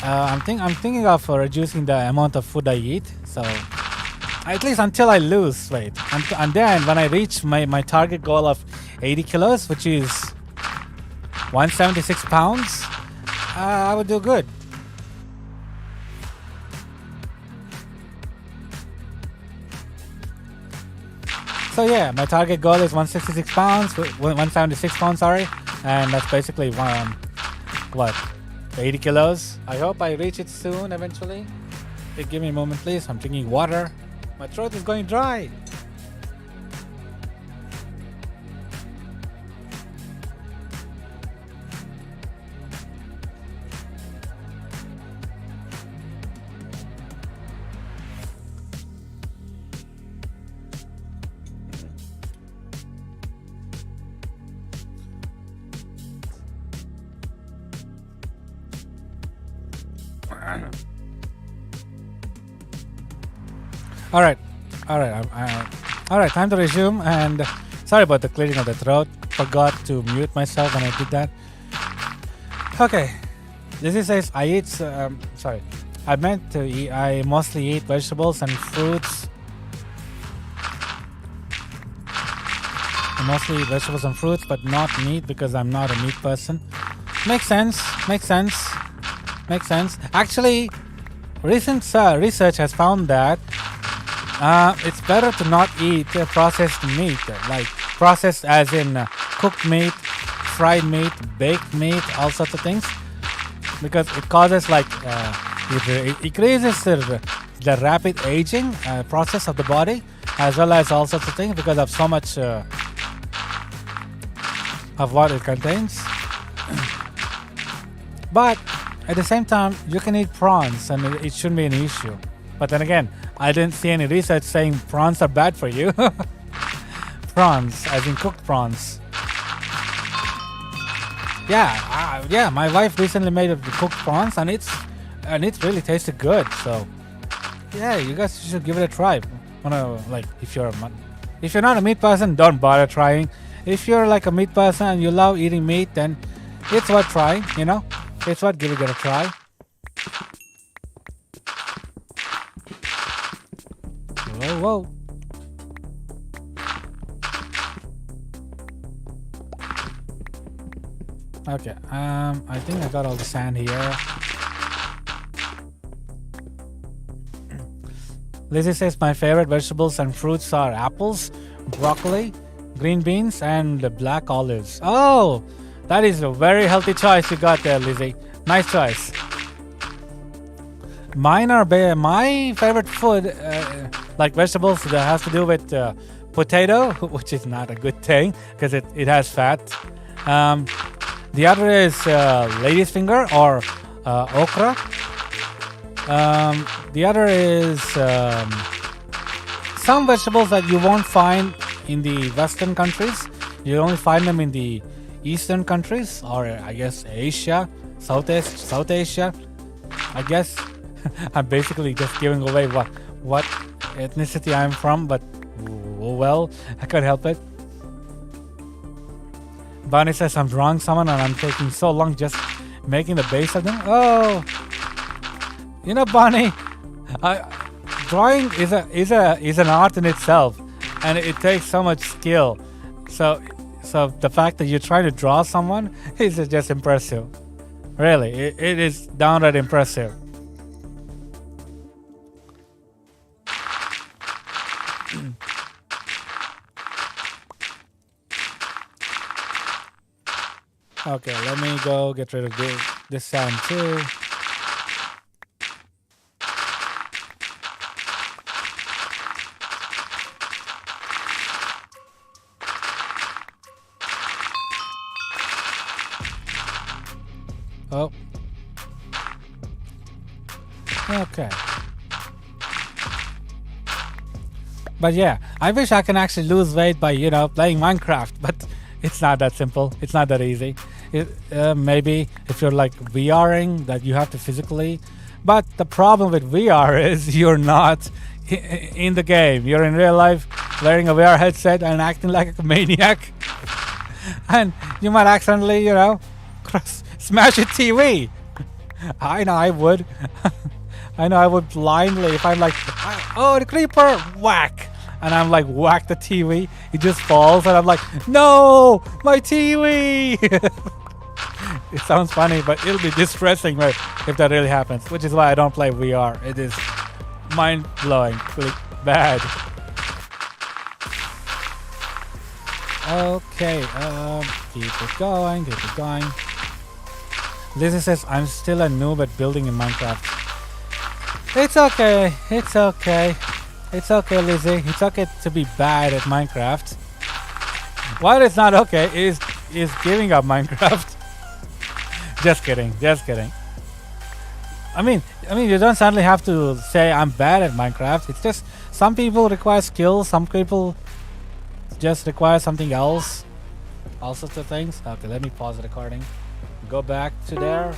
I'm thinking of reducing the amount of food I eat. So at least until I lose weight, and then when I reach my target goal of 80 kilos, which is 176 pounds, I would do good. So yeah, my target goal is 166 pounds, 176 pounds, sorry, and that's basically what, 80 kilos. I hope I reach it soon, eventually. Hey, give me a moment, please. I'm drinking water. My throat is going dry. All right. Time to resume. And sorry about the clearing of the throat. Forgot to mute myself when I did that. Okay. This says I eat. Sorry, I meant to eat. I mostly eat vegetables and fruits. Mostly vegetables and fruits, but not meat because I'm not a meat person. Makes sense. Actually, recent research has found that it's better to not eat processed meat, like processed as in cooked meat, fried meat, baked meat, all sorts of things, because it causes like it increases the rapid aging process of the body, as well as all sorts of things because of so much of what it contains. But at the same time, you can eat prawns and it shouldn't be an issue. But then again, I didn't see any research saying prawns are bad for you. Prawns, as in cooked prawns. Yeah, my wife recently made cooked prawns, and it's really tasted good. So yeah, you guys should give it a try. Like if you're not a meat person, don't bother trying. If you're like a meat person and you love eating meat, then it's worth trying. It's worth giving it a try. Whoa. Okay, I think I got all the sand here. Lizzie says my favorite vegetables and fruits are apples, broccoli, green beans, and black olives. Oh, that is a very healthy choice you got there, Lizzie. Nice choice. Mine are my favorite food, like vegetables that has to do with potato, which is not a good thing because it has fat. The other is lady's finger or okra. The other is some vegetables that you won't find in the Western countries. You only find them in the Eastern countries, or I guess Asia, South Asia. I guess I'm basically just giving away what ethnicity I'm from, but well, I can't help it. Bonnie says I'm drawing someone and I'm taking so long just making the base of them. Oh, Bonnie, drawing is an art in itself, and it takes so much skill. So the fact that you're trying to draw someone is just impressive. Really, it is downright impressive. Okay, let me go get rid of this sand too. Oh. Okay. But yeah, I wish I can actually lose weight by, playing Minecraft, but it's not that simple. It's not that easy. Maybe if you're like VRing, that you have to physically. But the problem with VR is you're not in the game. You're in real life wearing a VR headset and acting like a maniac. and you might accidentally, smash your TV. I know I would. I know I would blindly if I'm like, oh, the creeper, whack. And I'm like, whack the TV. It just falls and I'm like, no, my TV. It sounds funny, but it'll be distressing if that really happens, which is why I don't play VR. It is mind-blowing, really bad. Okay, keep it going. Lizzie says, I'm still a noob at building in Minecraft. It's okay, Lizzie. It's okay to be bad at Minecraft. What is not okay is giving up Minecraft. Just kidding. I mean, you don't suddenly have to say I'm bad at Minecraft. It's just some people require skills, some people just require something else. All sorts of things. Okay, let me pause the recording. Go back to there.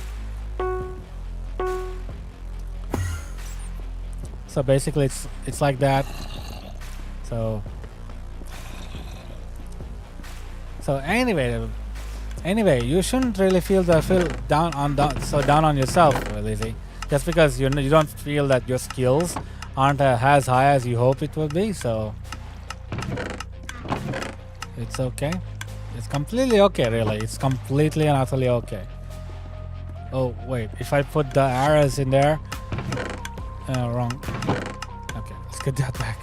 So basically, it's like that. So anyway, you shouldn't really feel down on yourself, Lizzie. Just because you don't feel that your skills aren't as high as you hope it would be. So it's okay. It's completely okay, really. It's completely and utterly okay. Oh wait, if I put the arrows in there, wrong. Okay, let's get that back.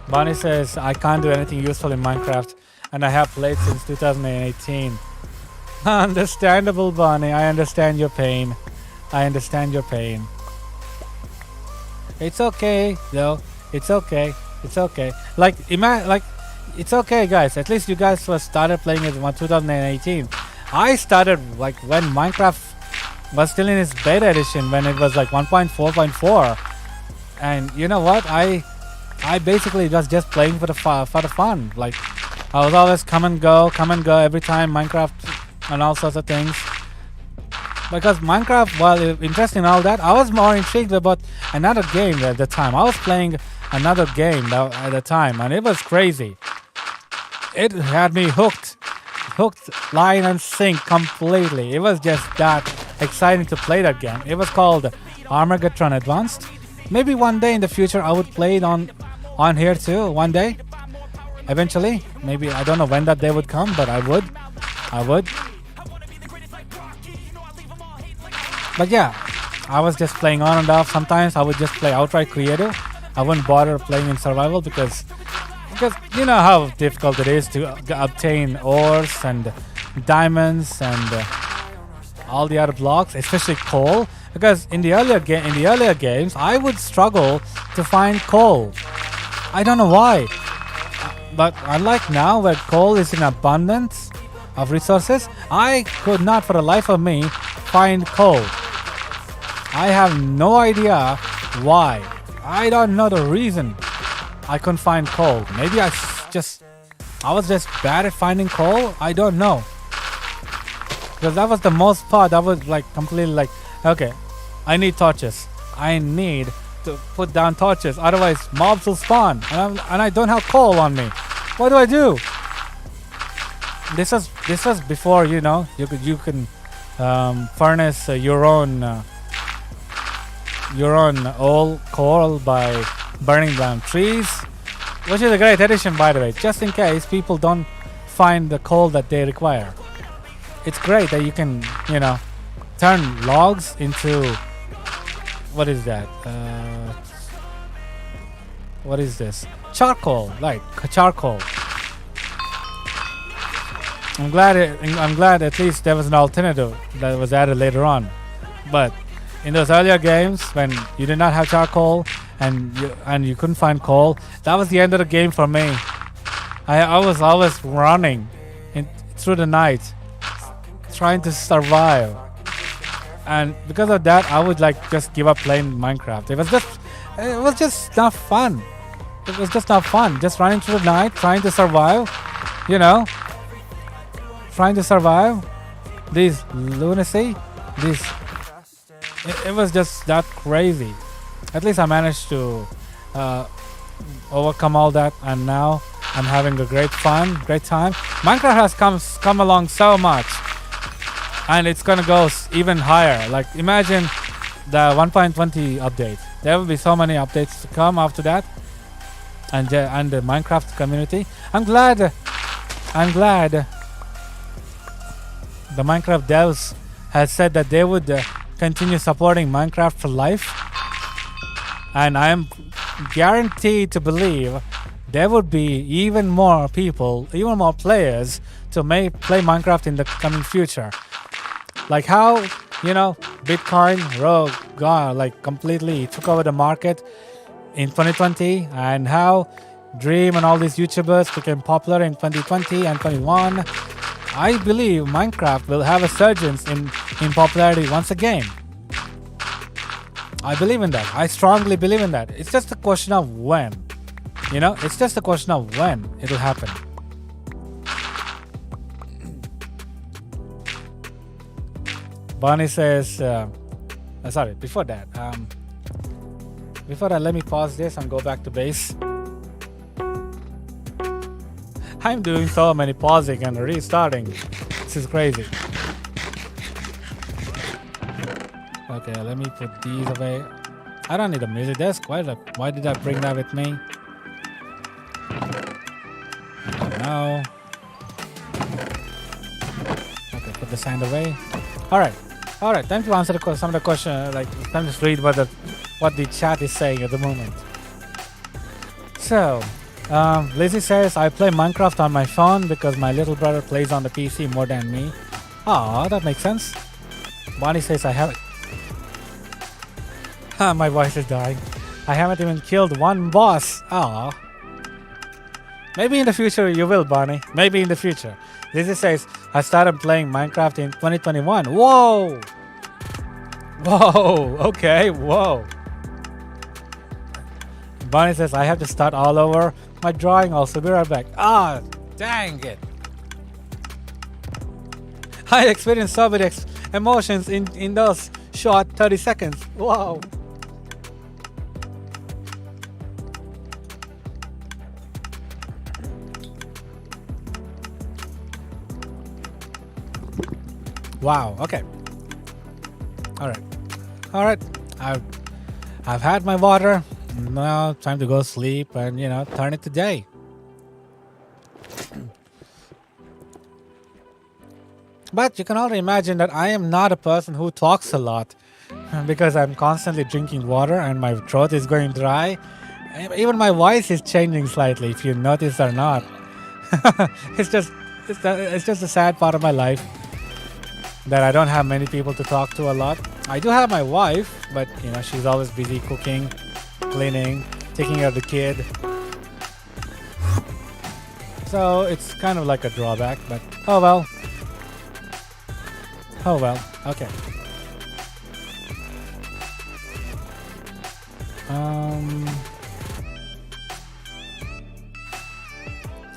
Bonnie says, I can't do anything useful in Minecraft, and I have played since 2018. Understandable, Bonnie. I understand your pain. It's okay, though. It's okay. It's okay, guys. At least you guys started playing it in 2018. I started when Minecraft was still in its beta edition, when it was 1.4.4. And you know what? I basically was just playing for the fun. I was always come and go every time Minecraft and all sorts of things. Because Minecraft, while interesting and all that, I was more intrigued about another game at the time. I was playing another game at the time, and it was crazy. It had me hooked, line and sink completely. It was just that exciting to play that game. It was called Armageddon Advanced. Maybe one day in the future I would play it on here too. One day, eventually. Maybe I don't know when that day would come, but I would. But yeah, I was just playing on and off. Sometimes I would just play outright creative. I wouldn't bother playing in survival because you know how difficult it is to obtain ores and diamonds and all the other blocks, especially coal. Because in the earlier games, I would struggle to find coal. I don't know why. But unlike now, where coal is in abundance of resources, I could not, for the life of me, find coal. I have no idea why. I don't know the reason I couldn't find coal. Maybe I was just bad at finding coal. I don't know. Because that was the most part. I was completely okay, I need torches. I need to put down torches. Otherwise, mobs will spawn. And I don't have coal on me. What do I do? This was before, you can furnace your own old coal by burning down trees, which is a great addition, by the way, just in case people don't find the coal that they require. It's great that you can, turn logs into, what is that? What is this? Charcoal, charcoal. I'm glad at least there was an alternative that was added later on. But in those earlier games, when you did not have charcoal and you couldn't find coal, that was the end of the game for me. I was always running through the night, trying to survive, and because of that, I would just give up playing Minecraft. It was just not fun. It was just not fun. Just running through the night, trying to survive. Trying to survive. These lunacy. It was just that crazy. At least I managed to overcome all that, and now I'm having a great time. Minecraft has come along so much, and it's gonna go even higher. Like, imagine the 1.20 update. There will be so many updates to come after that, and the Minecraft community. I'm glad the Minecraft devs has said that they would continue supporting Minecraft for life, and I am guaranteed to believe there would be even more people, even more players to play Minecraft in the coming future. Like how, Bitcoin completely took over the market in 2020, and how Dream and all these YouTubers became popular in 2020 and 21. I believe Minecraft will have a surgence in popularity once again. I believe in that. I strongly believe in that. It's just a question of when. It's just a question of when it'll happen. Bonnie says, sorry, before that, let me pause this and go back to base. I'm doing so many pausing and restarting. This is crazy. Okay, let me put these away. I don't need a music desk. Why did I bring that with me? I don't know. Okay, put the sand away. Alright, time to answer some of the questions. Time to read what the chat is saying at the moment. So, Lizzie says, I play Minecraft on my phone because my little brother plays on the PC more than me. Aw, that makes sense. Bonnie says, I haven't... my voice is dying. I haven't even killed one boss. Aw. Maybe in the future you will, Bonnie. Maybe in the future. Lizzie says, I started playing Minecraft in 2021. Whoa! Okay, whoa. Bonnie says, I have to start all over my drawing also. Be right back. Ah, dang it. I experienced so many emotions in those short 30 seconds. Wow. Wow, okay. Alright. I've had my water. Now time to go sleep and turn it to day. But you can already imagine that I am not a person who talks a lot because I'm constantly drinking water and my throat is going dry. Even my voice is changing slightly, if you notice or not. It's just a sad part of my life that I don't have many people to talk to a lot. I do have my wife, but she's always busy cooking, cleaning, taking care of the kid. So it's kind of like a drawback, but oh well. Okay.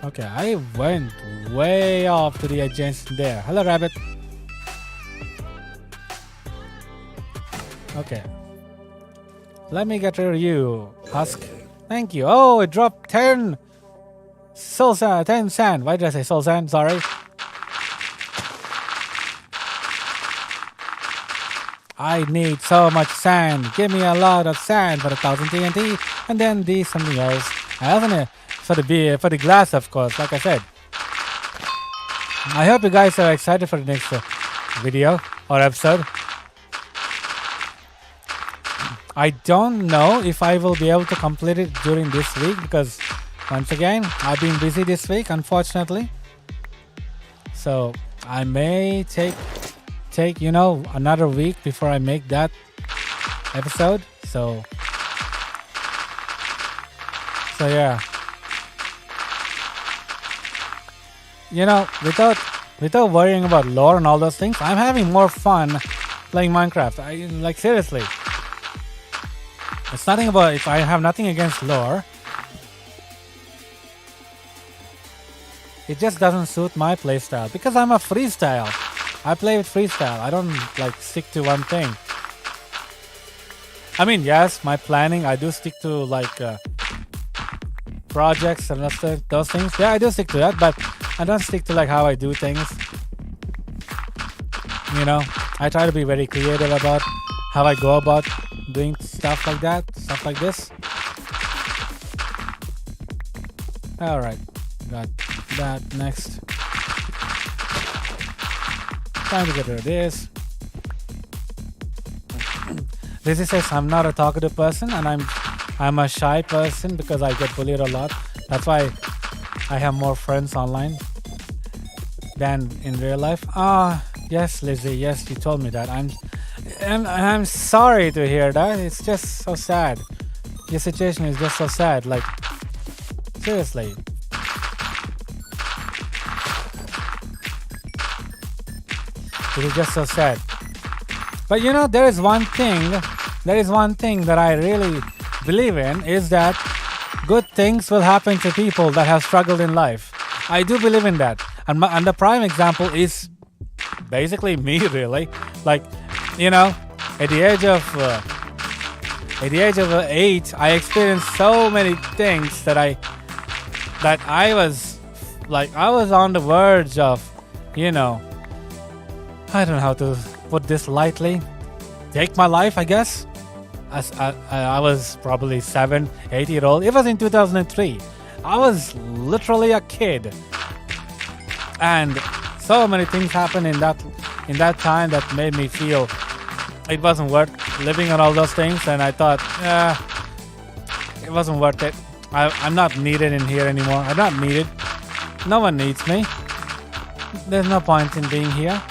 Okay, I went way off to the adjacent there. Hello, rabbit. Okay. Let me get rid of you, Husk. Thank you. Oh, it dropped 10 soul sand, 10 sand. Why did I say soul sand? Sorry. I need so much sand. Give me a lot of sand for 1,000 TNT, and then something else. I also need for the glass, of course. Like I said. I hope you guys are excited for the next video or episode. I don't know if I will be able to complete it during this week because, once again, I've been busy this week, unfortunately. So I may take another week before I make that episode. So yeah. Without worrying about lore and all those things, I'm having more fun playing Minecraft. Seriously. It's nothing about if I have nothing against lore. It just doesn't suit my playstyle because I'm a freestyle. I play with freestyle. I don't stick to one thing. I mean, yes, my planning, I do stick to projects and those things. Yeah, I do stick to that, but I don't stick to like how I do things. You know, I try to be very creative about how I go about doing stuff like that, stuff like this. All right, got that next. Time to get rid of this. Lizzie says I'm not a talkative person, and I'm a shy person because I get bullied a lot. That's why I have more friends online than in real life. Yes, Lizzie. Yes, you told me that. I'm sorry to hear that. It's just so sad. Your situation is just so sad. Like, seriously. It is just so sad. But you know, there is one thing that I really believe in, is that good things will happen to people that have struggled in life. I do believe in that. And the prime example is basically me, really. Like, you know, at the age of 8, I experienced so many things that I was on the verge of, you know, I don't know how to put this lightly, take my life, I guess. As I was probably 7, 8 year old. It was in 2003. I was literally a kid, and so many things happened in that time that made me feel it wasn't worth living on all those things. And I thought, it wasn't worth it. I'm not needed in here anymore. I'm not needed. No one needs me. There's no point in being here.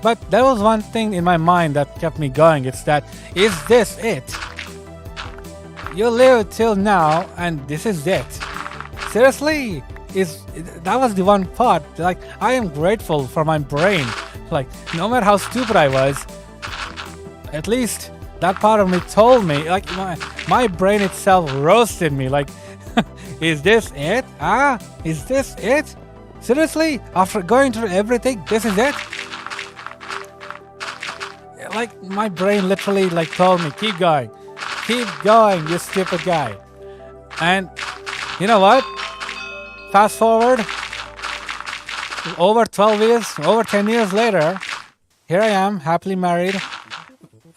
But there was one thing in my mind that kept me going. It's that, is this it? You live till now and this is it. Seriously? That was the one part. Like, I am grateful for my brain. Like, no matter how stupid I was, at least that part of me told me, like, my brain itself roasted me. Like, is this it? Is this it? Seriously? After going through everything, this is it? Like, my brain literally like told me, keep going, you stupid guy. And you know what? Fast forward over 10 years later, here I am, happily married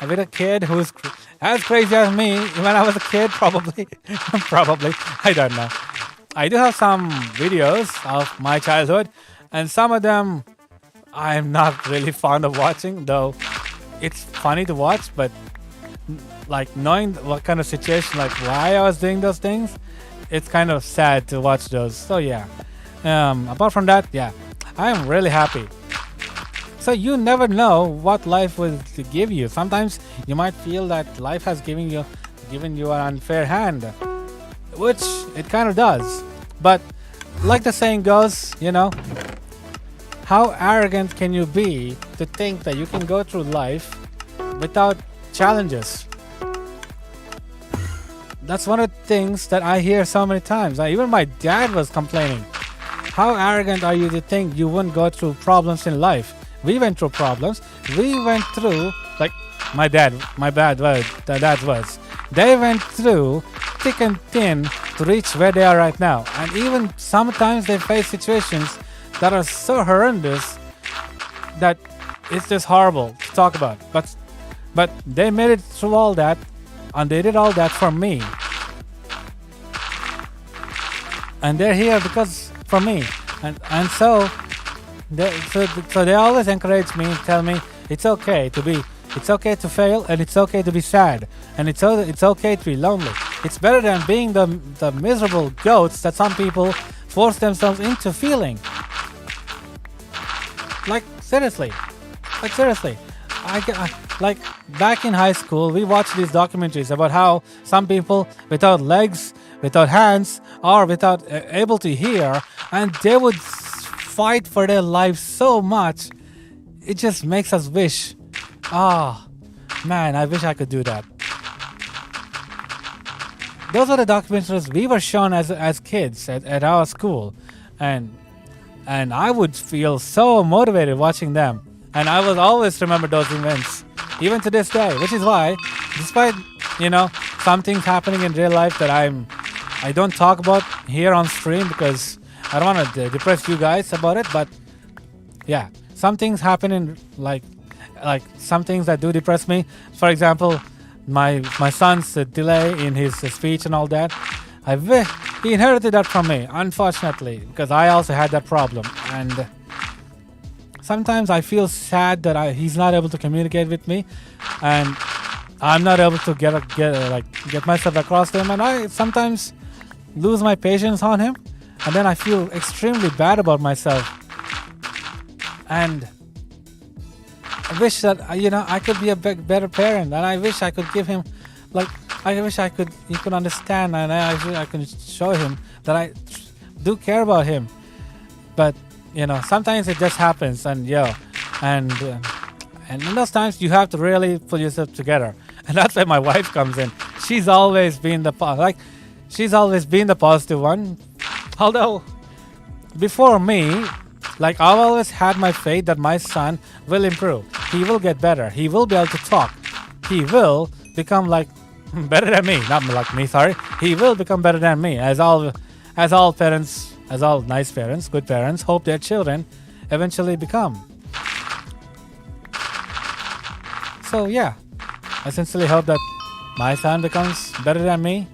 with a kid who's as crazy as me when I was a kid, probably. I don't know. I do have some videos of my childhood, and some of them I'm not really fond of watching, though. It's funny to watch, but like knowing what kind of situation, like why I was doing those things, it's kind of sad to watch those. So yeah, apart from that, yeah, I am really happy. So you never know what life will give you. Sometimes you might feel that life has given you an unfair hand, which it kind of does. But like the saying goes, you know, how arrogant can you be to think that you can go through life without challenges? That's one of the things that I hear so many times. Even my dad was complaining. How arrogant are you to think you wouldn't go through problems in life? We went through problems. We went through, like my dad's words. They went through thick and thin to reach where they are right now. And even sometimes they face situations that are so horrendous that it's just horrible to talk about. But they made it through all that, and they did all that for me. And they're here because for me. And so they always encourage me and tell me it's okay to fail, and it's okay to be sad, and it's okay to be lonely. It's better than being the miserable goats that some people force themselves into feeling. Like seriously. Like back in high school, we watched these documentaries about how some people without legs, without hands, or without able to hear, and they would fight for their lives so much. It just makes us wish, man, I wish I could do that. Those are the documentaries we were shown as kids at our school, and I would feel so motivated watching them, and I will always remember those events, even to this day. Which is why, despite some things happening in real life that I'm I don't talk about here on stream because I don't want to depress you guys about it. But yeah, some things happen in like some things that do depress me. For example, my son's delay in his speech and all that. He inherited that from me, unfortunately, because I also had that problem. And sometimes I feel sad that he's not able to communicate with me, and I'm not able to get myself across to him. And I sometimes lose my patience on him, and then I feel extremely bad about myself. And I wish that I could be a better parent, and I wish I could give him he could understand, and I could show him that I do care about him. But sometimes it just happens, and in those times you have to really pull yourself together, and that's where my wife comes in. She's always been the positive one, although before me, I've always had my faith that my son will improve. He will get better. He will be able to talk. He will become better than me. Not like me, sorry. He will become better than me. As all parents, as all nice parents, good parents, hope their children eventually become. So yeah, I sincerely hope that my son becomes better than me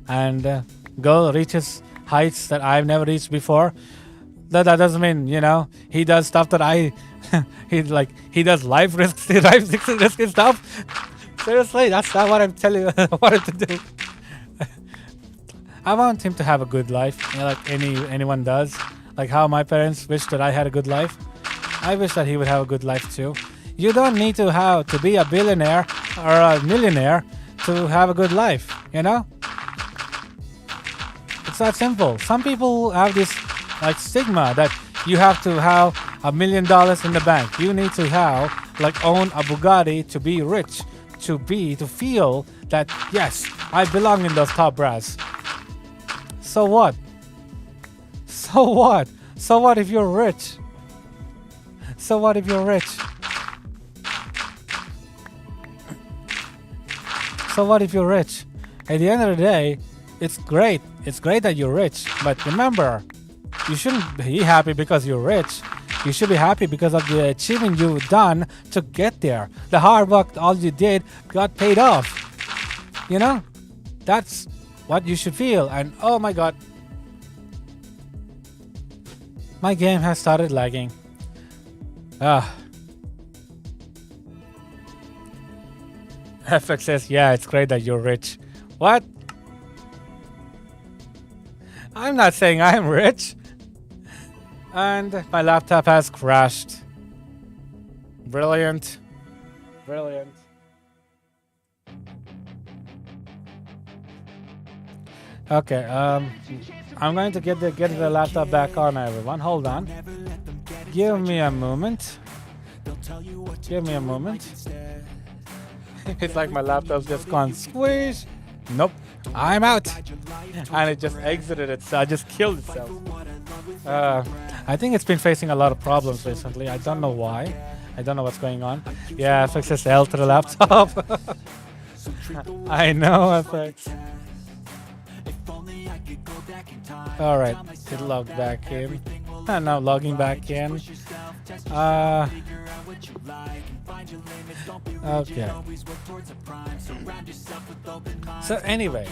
and reaches heights that I've never reached before. That doesn't mean he does stuff that he does life risky stuff. Seriously, that's not what I'm telling you. I want him to do. I want him to have a good life, like anyone does. Like how my parents wish that I had a good life. I wish that he would have a good life too. You don't need to be a billionaire or a millionaire to have a good life. It's that simple. Some people have this stigma that you have to have $1 million in the bank. You need to have own a Bugatti to be rich, to feel that yes, I belong in those top brass. So what? So what? So what if you're rich? So what if you're rich? So what if you're rich? At the end of the day, it's great. It's great that you're rich, but remember, you shouldn't be happy because you're rich. You should be happy because of the achievement you've done to get there. The hard work, all you did, got paid off. That's what you should feel. And oh my god, my game has started lagging. FX says, yeah, it's great that you're rich. What? I'm not saying I'm rich. And my laptop has crashed. Brilliant. Brilliant. Okay, I'm going to get the laptop back on, everyone. Hold on. Give me a moment. Give me a moment. It's like my laptop's just gone squish. Nope. I'm out. And it just exited itself. Just killed itself. I think it's been facing a lot of problems recently. I don't know why. I don't know what's going on. Yeah, FX L to the laptop. I know, FX. Alright, it logged back in. Now logging back in. Okay. So anyway,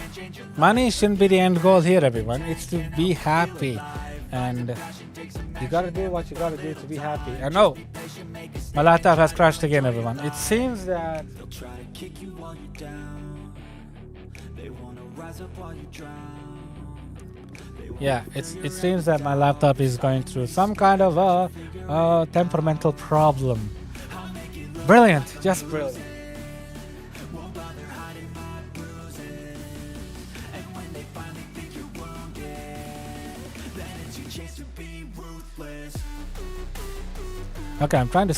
money shouldn't be the end goal here, everyone. It's to be happy. And you gotta do what you gotta do to be happy. And oh, my laptop has crashed again, everyone. It seems that it seems that my laptop is going through some kind of a temperamental problem. Brilliant, just brilliant. Okay, I'm trying to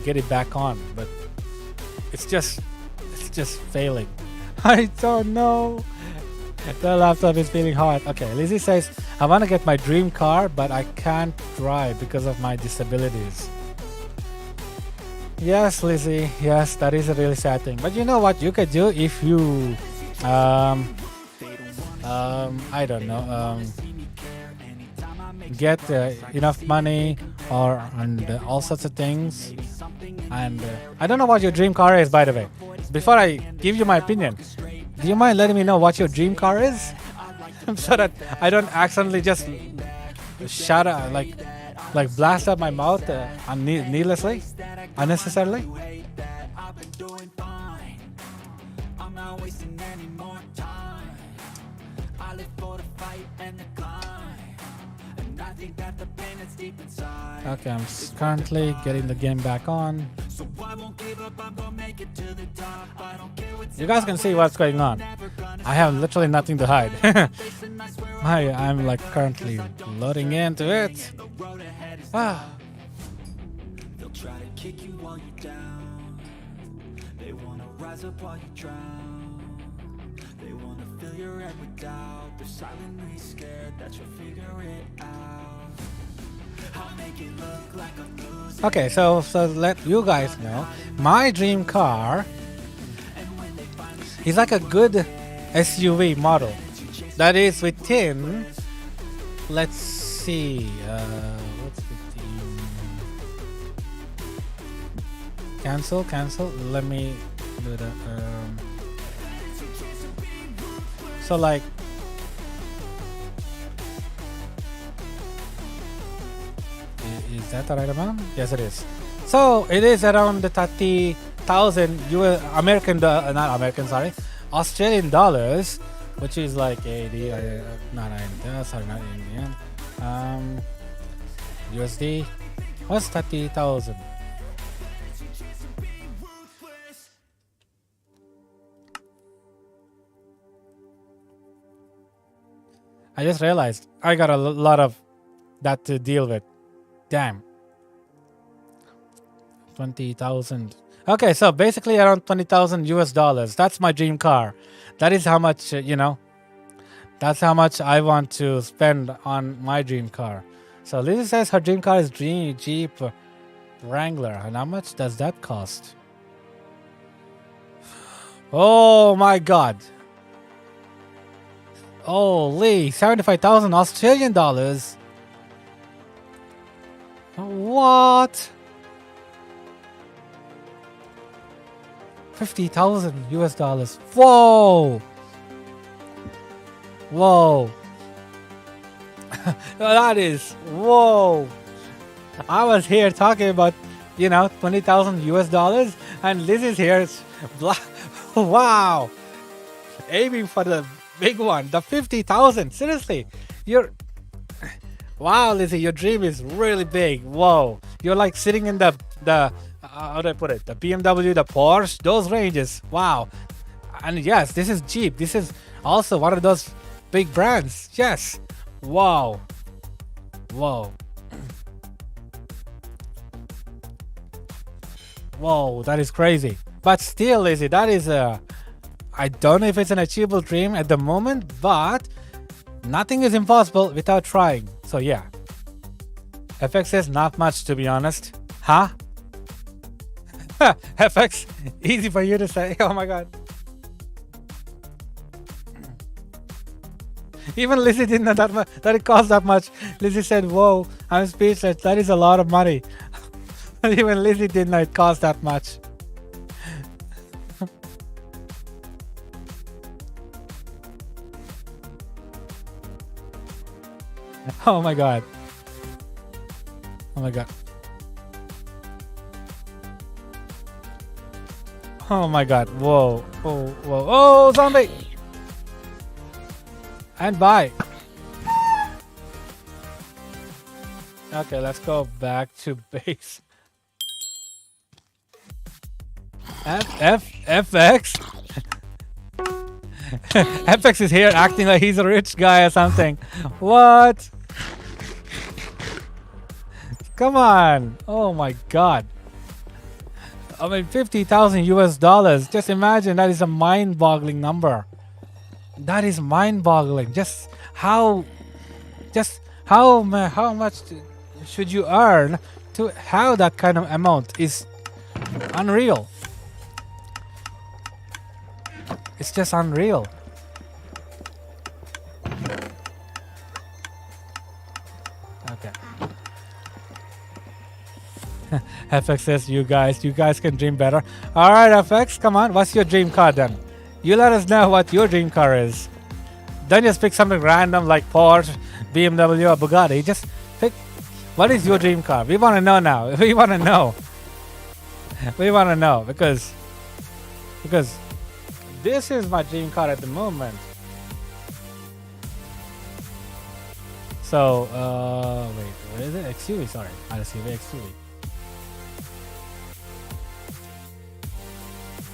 get it back on, but it's just failing. I don't know. The laptop is feeling hot. Okay, Lizzie says, I want to get my dream car, but I can't drive because of my disabilities. Yes, Lizzie. Yes, that is a really sad thing. But you know what you could do if you I don't know, get enough money and all sorts of things. And I don't know what your dream car is, by the way. Before I give you my opinion, do you mind letting me know what your dream car is? So that I don't accidentally just shut up, like blast up my mouth needlessly, unnecessarily. Okay, I'm currently getting the game back on. You guys can see what's going on. I have literally nothing to hide. I'm like currently loading into it. Ah. They'll try to kick you while you're down. They wanna rise up while you drown. They wanna fill your head with doubt. They're silently scared that you'll figure it out. I'll make it look like I'm losing. Okay, so let you guys know, my dream car is like a good SUV model that is within, let's see, what's within, cancel, let me do the, so like, is that the right amount? Yes, it is. So it is around the 30,000 Australian dollars, which is like 80, not Indian, USD. What's 30,000? I just realized I got a lot of that to deal with. Damn. 20,000. Okay, so basically around 20,000 US dollars. That's my dream car. That is how much, that's how much I want to spend on my dream car. So Lizzie says her dream car is Jeep Wrangler. And how much does that cost? Oh my god. Holy, 75,000 Australian dollars. What? 50,000 US dollars. Whoa. Whoa. That is, whoa. I was here talking about, 20,000 US dollars, and Liz is here. Wow. Aiming for the big one, the 50,000. Seriously. Wow, Lizzie, your dream is really big. Whoa. You're like sitting in the how do I put it? The BMW, the Porsche, those ranges. Wow. And yes, this is Jeep. This is also one of those big brands. Yes. Wow. Whoa. Whoa, that is crazy. But still, Lizzie, that is I don't know if it's an achievable dream at the moment, but nothing is impossible without trying. So yeah. FX says not much, to be honest. Huh? FX, easy for you to say. Oh my god. Even Lizzie didn't know that it cost that much. Lizzie said, whoa, I'm speechless. That is a lot of money. Even Lizzie didn't know it cost that much. Oh my god. Oh my god. Oh my god. Whoa. Oh, whoa. Oh, zombie! And bye. Okay, let's go back to base. FX? FX is here acting like he's a rich guy or something. What? Come on. Oh my god. I mean, 50,000 US dollars. Just imagine, that is a mind-boggling number. That is mind-boggling. Just how much should you earn to have that kind of amount is unreal. It's just unreal. FX says you guys can dream better. All right, FX, come on. What's your dream car then? You let us know what your dream car is. Don't just pick something random like Porsche, BMW, or Bugatti. Just pick what is your dream car. We want to know now. We want to know. We want to know because this is my dream car at the moment. So, wait, what is it? XUV, sorry. RSUV, XUV.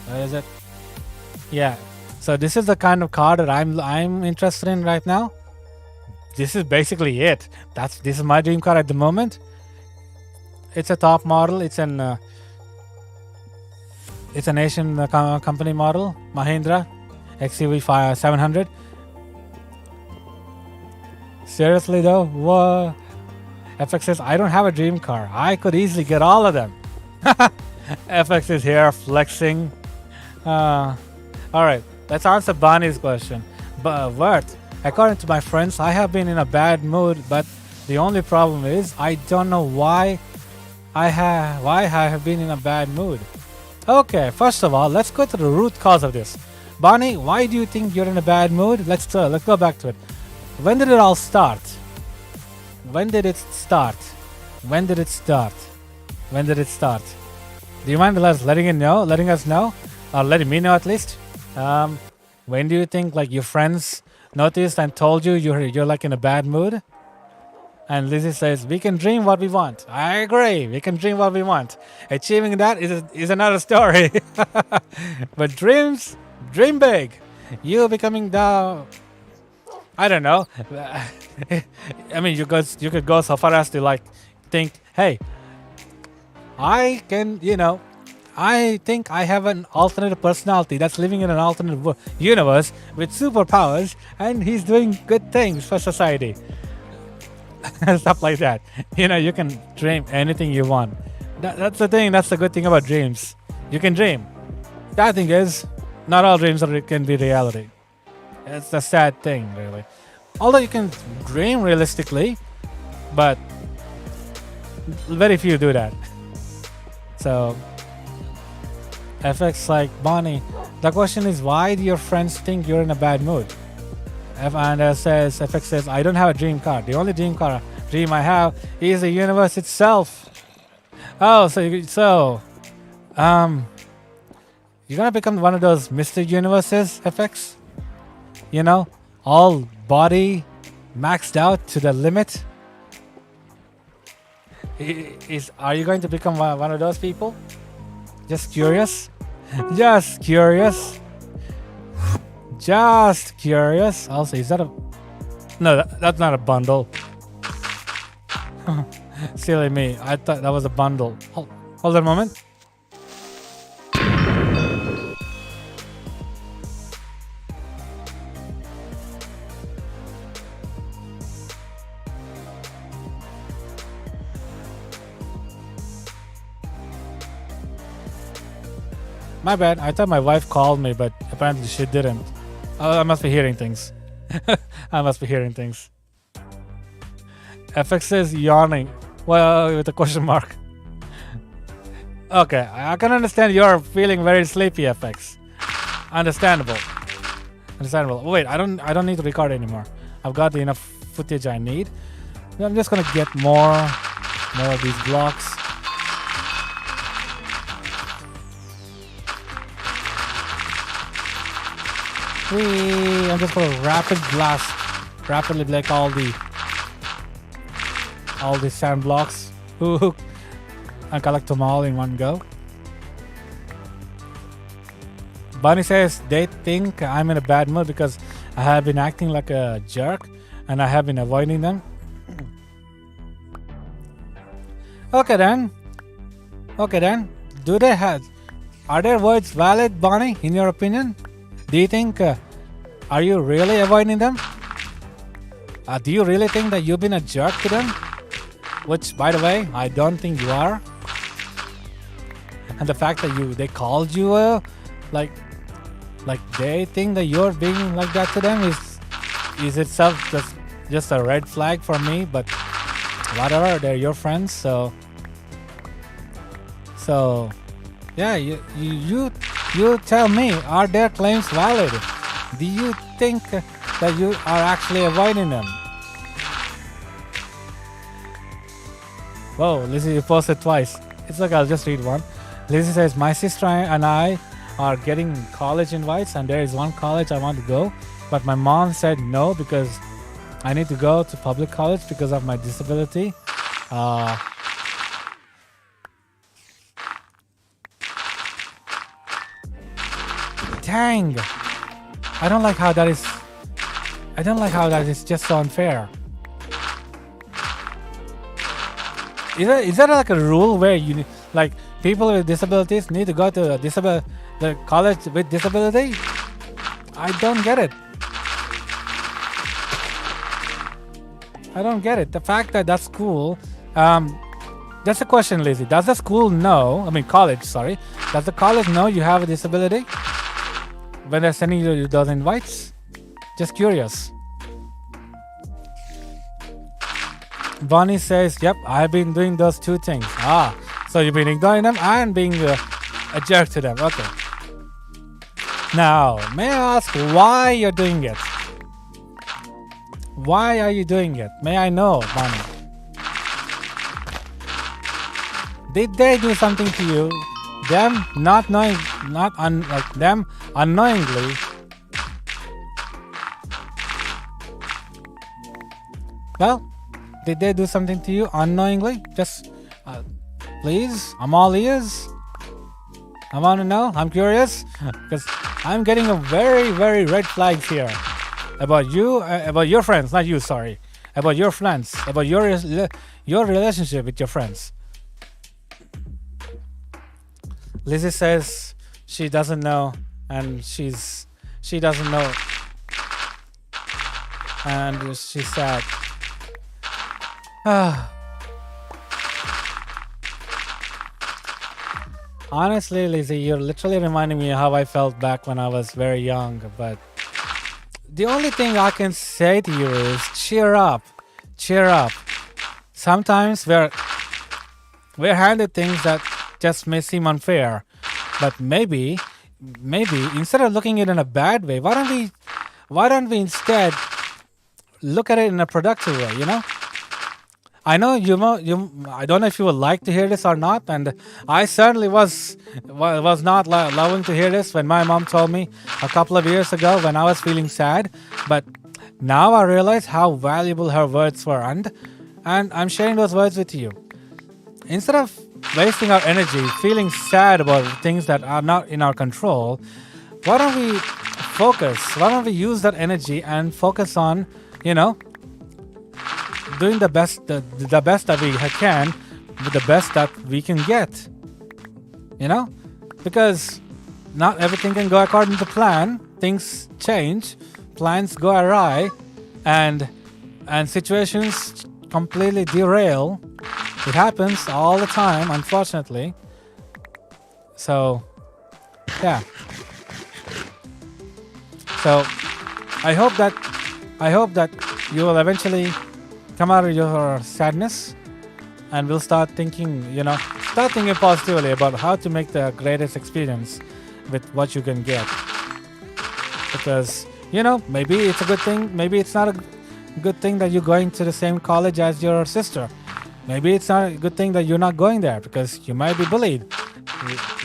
Where is it? Yeah. So this is the kind of car that I'm interested in right now. This is basically it. This is my dream car at the moment. It's a top model. It's an Asian company model, Mahindra XUV 700. Seriously though, what? FX says, I don't have a dream car. I could easily get all of them. FX is here flexing. Alright, let's answer Bonnie's question. But according to my friends, I have been in a bad mood, but the only problem is I don't know why I have been in a bad mood. Okay, first of all, let's go to the root cause of this. Bonnie, why do you think you're in a bad mood? Let's go back to it. When did it all start? When did it start? When did it start? When did it start? Do you mind letting us know? Or letting me know at least? When do you think like your friends noticed and told you you're like in a bad mood? And Lizzie says, we can dream what we want. I agree. We can dream what we want. Achieving that is another story. But dream big. You becoming the... I don't know. I mean, you could go so far as to like think, hey, I think I have an alternate personality that's living in an alternate universe with superpowers, and he's doing good things for society. Stuff like that. You can dream anything you want. That's the thing. That's the good thing about dreams. You can dream. Bad thing is, not all dreams can be reality. It's the sad thing, really. Although you can dream realistically, but very few do that. So, FX like, Bonnie, the question is, why do your friends think you're in a bad mood? FX says, I don't have a dream car. The only dream I have is the universe itself. Oh, so you're gonna become one of those Mr. Universes, FX? All body maxed out to the limit. Are you going to become one of those people? Just curious. Just curious. Just curious. Also, is that a... No, that's not a bundle. Silly me. I thought that was a bundle. Hold on a moment. My bad. I thought my wife called me, but apparently she didn't. I must be hearing things. I must be hearing things. FX is yawning. Well, with a question mark. Okay, I can understand you're feeling very sleepy, FX. Understandable. Understandable. Wait, I don't need to record anymore. I've got enough footage I need. I'm just gonna get more of these blocks. I'm just gonna rapidly break all the sand blocks and collect them all in one go. Bunny says they think I'm in a bad mood because I have been acting like a jerk and I have been avoiding them. Okay then. Are their words valid, Bonnie, in your opinion? Do you think, are you really avoiding them? Do you really think that you've been a jerk to them? Which, by the way, I don't think you are. And the fact that they called you, like they think that you're being like that to them is itself just a red flag for me. But whatever, they're your friends, so So, yeah, you tell me, are their claims valid? Do you think that you are actually avoiding them? Whoa, Lizzie, you posted twice. It's like I'll just read one. Lizzie says, my sister and I are getting college invites, and there is one college I want to go, but my mom said no because I need to go to public college because of my disability. Dang! I don't like how that is. I don't like how that is just so unfair. Is there like a rule where you like people with disabilities need to go to the college with disability? I don't get it. I don't get it. The fact that that's school. That's a question, Lizzie. Does the school know? I mean, college. Sorry. Does the college know you have a disability when they're sending you those invites? Just curious. Bonnie says, yep, I've been doing those two things. So you've been ignoring them and being a jerk to them. Okay. Now, may I ask why you're doing it? Why are you doing it? May I know, Bonnie? Did they do something to you? Them not knowing, like them unknowingly. Well, did they do something to you unknowingly? Just, please, I'm all ears. I want to know. I'm curious because I'm getting a very, very red flags here about you, about your friends, not you. Sorry, about your friends, about your relationship with your friends. Lizzie says she doesn't know, and she doesn't know, and she's sad. Honestly, Lizzie, you're literally reminding me of how I felt back when I was very young. But the only thing I can say to you is cheer up. Cheer up. Sometimes we're handed things that just may seem unfair. But maybe instead of looking at it in a bad way, why don't we instead look at it in a productive way, you know? I know I don't know if you would like to hear this or not, and I certainly was not loving to hear this when my mom told me a couple of years ago when I was feeling sad. But now I realize how valuable her words were, and I'm sharing those words with you. Instead of wasting our energy feeling sad about things that are not in our control, why don't we focus? Why don't we use that energy and focus on, you know, doing the best that we can with the best that we can get, you know, because not everything can go according to plan. Things change, plans go awry, and situations completely derail. It happens all the time, unfortunately. So yeah, so I hope that you will eventually come out of your sadness, and we'll start thinking positively about how to make the greatest experience with what you can get. Because, you know, maybe it's a good thing, maybe it's not a good thing that you're going to the same college as your sister. Maybe it's not a good thing that you're not going there because you might be bullied,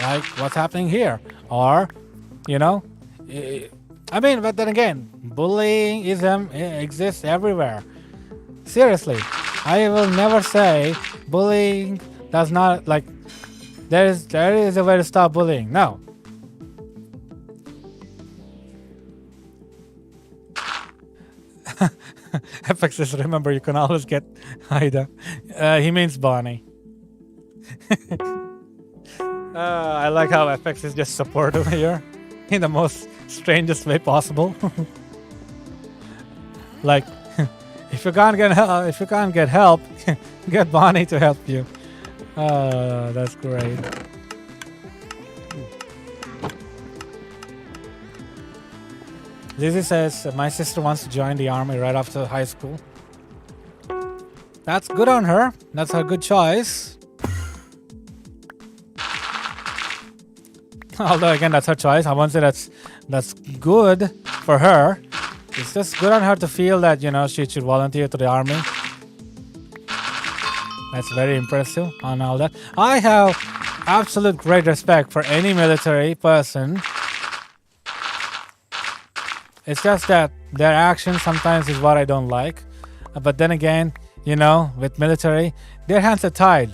like what's happening here. Or, you know, I mean, but then again, bullying exists everywhere. Seriously, I will never say bullying does not, like, there is a way to stop bullying. No. Apex says, remember, you can always get Ida. He means Bonnie. I like how Apex is just supportive here in the most strangest way possible. Like, if you can't get help, get Bonnie to help you. That's great. Lizzie says, my sister wants to join the army right after high school. That's good on her. That's a good choice. Although again, that's her choice. I won't say that's good for her. It's just good on her to feel that she should volunteer to the army. That's very impressive on all that. I have absolute great respect for any military person. It's just that their actions sometimes is what I don't like. But then again, with military, their hands are tied.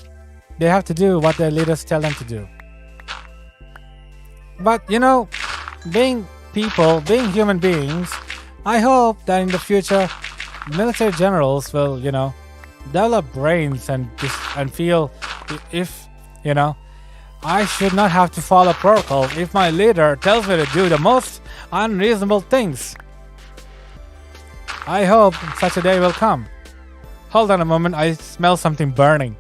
They have to do what their leaders tell them to do. But, being people, being human beings, I hope that in the future, military generals will, develop brains and feel if, I should not have to follow protocol if my leader tells me to do the most unreasonable things. I hope such a day will come. Hold on a moment, I smell something burning.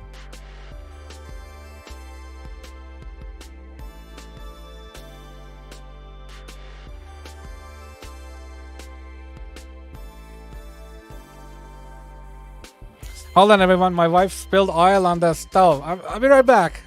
Hold on everyone, my wife spilled oil on the stove. I'll be right back.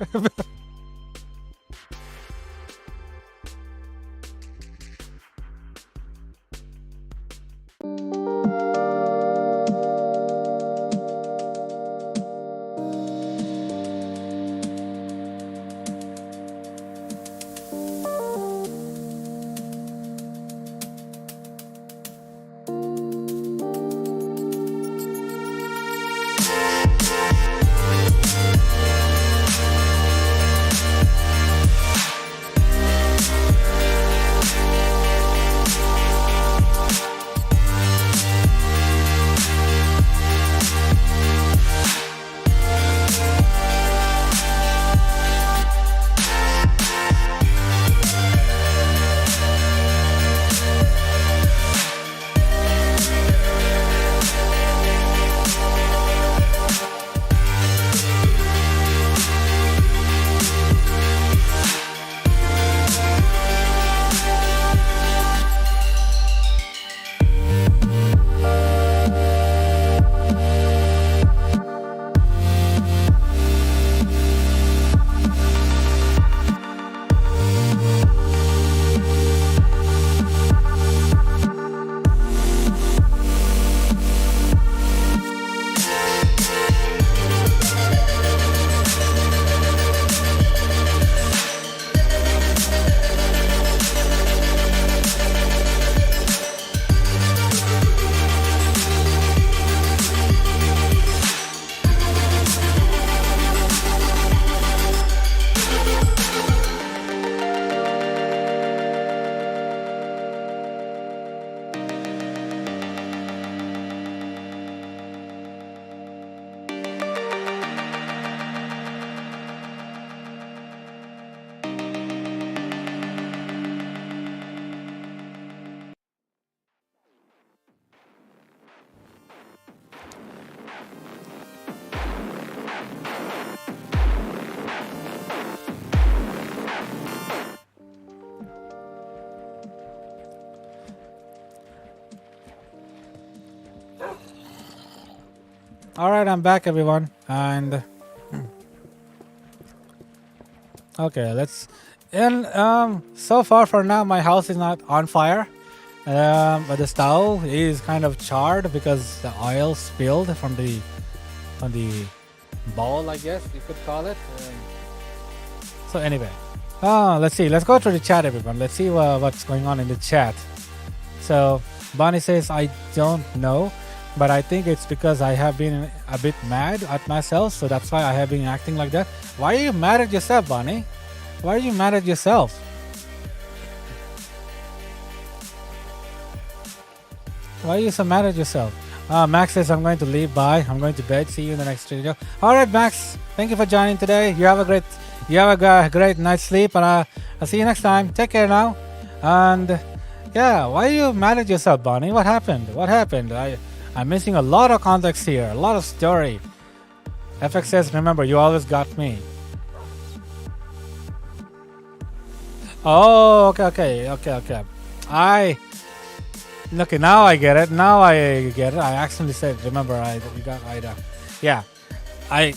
Alright, I'm back everyone, and okay, so far for now my house is not on fire, but the stove is kind of charred because the oil spilled from the bowl, I guess you could call it. So anyway, let's see, let's go to the chat everyone, let's see what's going on in the chat. So Bonnie says, I don't know, but I think it's because I have been a bit mad at myself, so that's why I have been acting like that. Why are you mad at yourself, Bonnie? Why are you mad at yourself? Why are you so mad at yourself? Max says, I'm going to leave. Bye. I'm going to bed. See you in the next video. All right, Max. Thank you for joining today. You have a great night's sleep, and I'll see you next time. Take care now. And yeah, why are you mad at yourself, Bonnie? What happened? What happened? I'm missing a lot of context here, a lot of story. FX says, remember, you always got me. Oh, okay. Okay, now I get it. I accidentally said, remember, yeah. I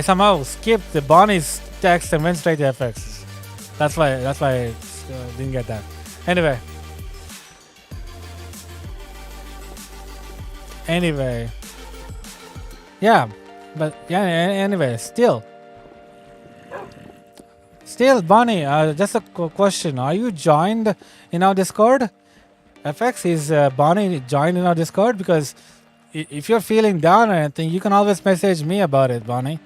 somehow skipped the Bonnie's text and went straight to FX. That's why I didn't get that. Anyway. Yeah. But yeah, anyway, still, Bonnie, just a question. Are you joined in our Discord? FX, is Bonnie joined in our Discord? Because if you're feeling down or anything, you can always message me about it, Bonnie.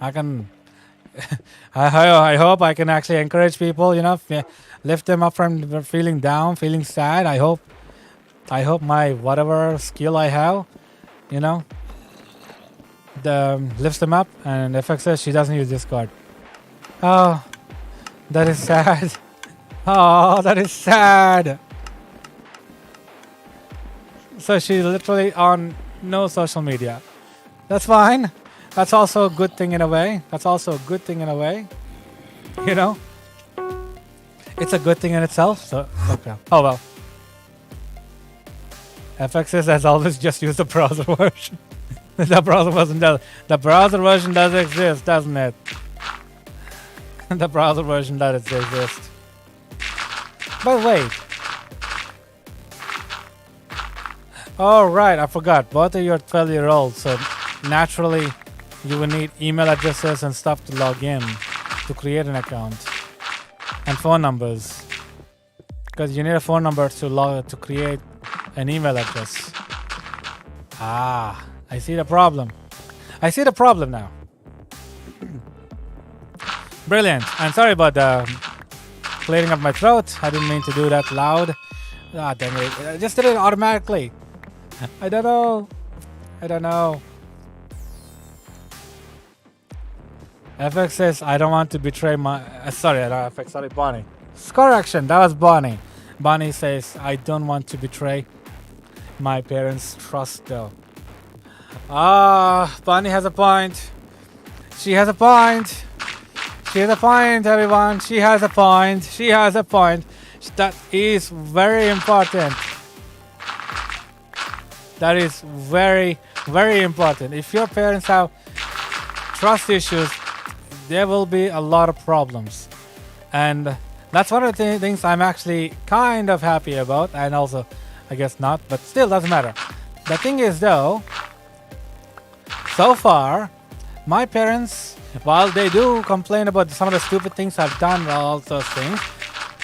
I can... I hope I can actually encourage people, lift them up from feeling down, feeling sad. I hope my whatever skill I have, lifts them up. And FX says she doesn't use Discord. Oh, that is sad. Oh, that is sad. So she's literally on no social media. That's fine. That's also a good thing in a way. It's a good thing in itself. So, okay. Oh well. FX says, as always, just use the browser version. The browser version does exist, doesn't it? The browser version does exist. But wait. Oh right, I forgot. Both of you are 12-year-olds, so naturally you will need email addresses and stuff to log in to create an account, and phone numbers, because you need a phone number to create an email address. Ah, I see the problem. Now. Brilliant. I'm sorry about the clearing up my throat. I didn't mean to do that loud. Ah, dang it. I just did it automatically. I don't know. FX says, I don't want to betray my... sorry, FX, sorry, Bonnie. Correction, that was Bonnie. Bonnie says, I don't want to betray my parents' trust, though. Bonnie has a point. She has a point, everyone. She has a point. That is very important. That is very, very important. If your parents have trust issues, there will be a lot of problems. And that's one of the things I'm actually kind of happy about. And also, I guess not, but still doesn't matter. The thing is though, so far, my parents, while they do complain about some of the stupid things I've done, all those things,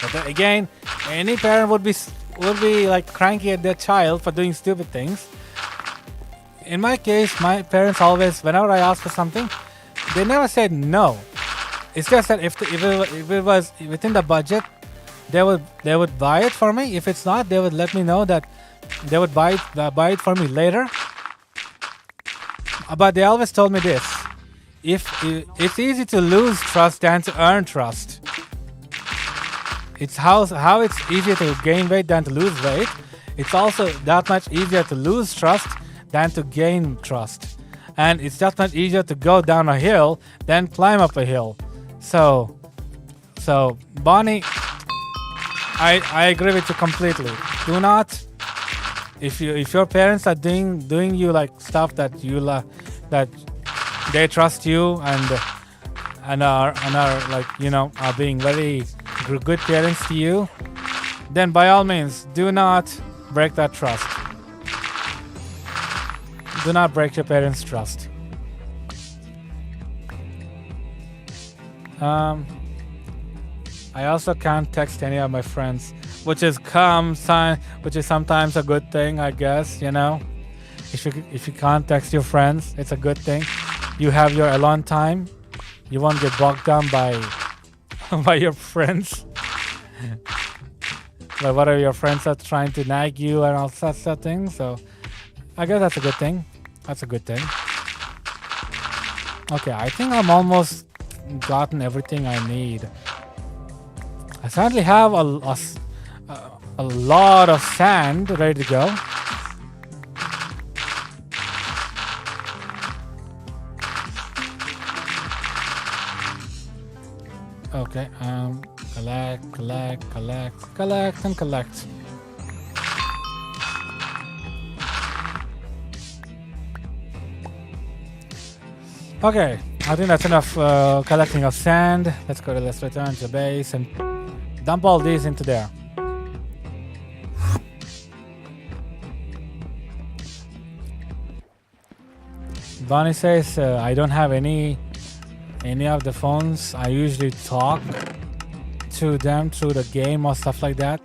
but then again, any parent would be like cranky at their child for doing stupid things. In my case, my parents always, whenever I ask for something, they never said no. It's just that if it was within the budget, they would buy it for me. If it's not, they would let me know that they would buy it for me later. But they always told me this: it's easy to lose trust than to earn trust. It's how it's easier to gain weight than to lose weight. It's also that much easier to lose trust than to gain trust. And it's that much easier to go down a hill than climb up a hill. So Bonnie, I agree with you completely. Do not, if your parents are doing you like stuff that that they trust you and are like, are being very good parents to you, then by all means do not break that trust. Do not break your parents' trust. I also can't text any of my friends, which is sometimes a good thing, I guess. If you can't text your friends, it's a good thing. You have your alone time. You won't get bogged down by your friends. By whatever your friends are trying to nag you and all such things. So I guess that's a good thing. Okay, I think I'm almost gotten everything I need. I certainly have a lot of sand ready to go. Okay, collect and collect. Okay, I think that's enough collecting of sand. Let's return to base and dump all these into there. Bonnie says I don't have any of the phones. I usually talk to them through the game or stuff like that.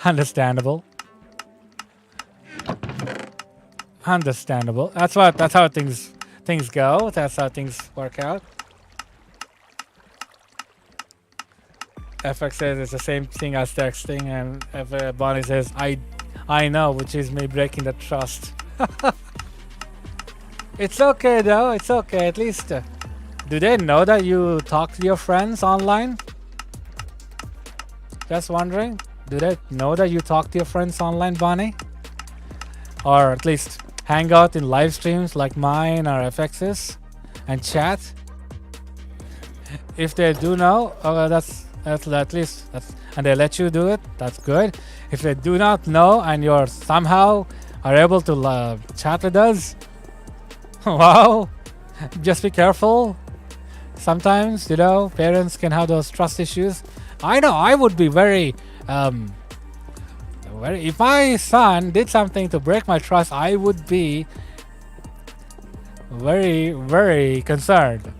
Understandable. Understandable. That's how things go. That's how things work out. FX says it's the same thing as texting, and Bonnie says I know, which is me breaking the trust. It's okay though. It's okay. At least, do they know that you talk to your friends online? Just wondering. Do they know that you talk to your friends online, Bonnie? Or at least hang out in live streams like mine or FX's and chat? If they do know, that's at least and they let you do it. That's good. If they do not know and you're somehow are able to chat with us, wow, just be careful. Sometimes, parents can have those trust issues. I know I would be very if my son did something to break my trust, I would be very, very concerned.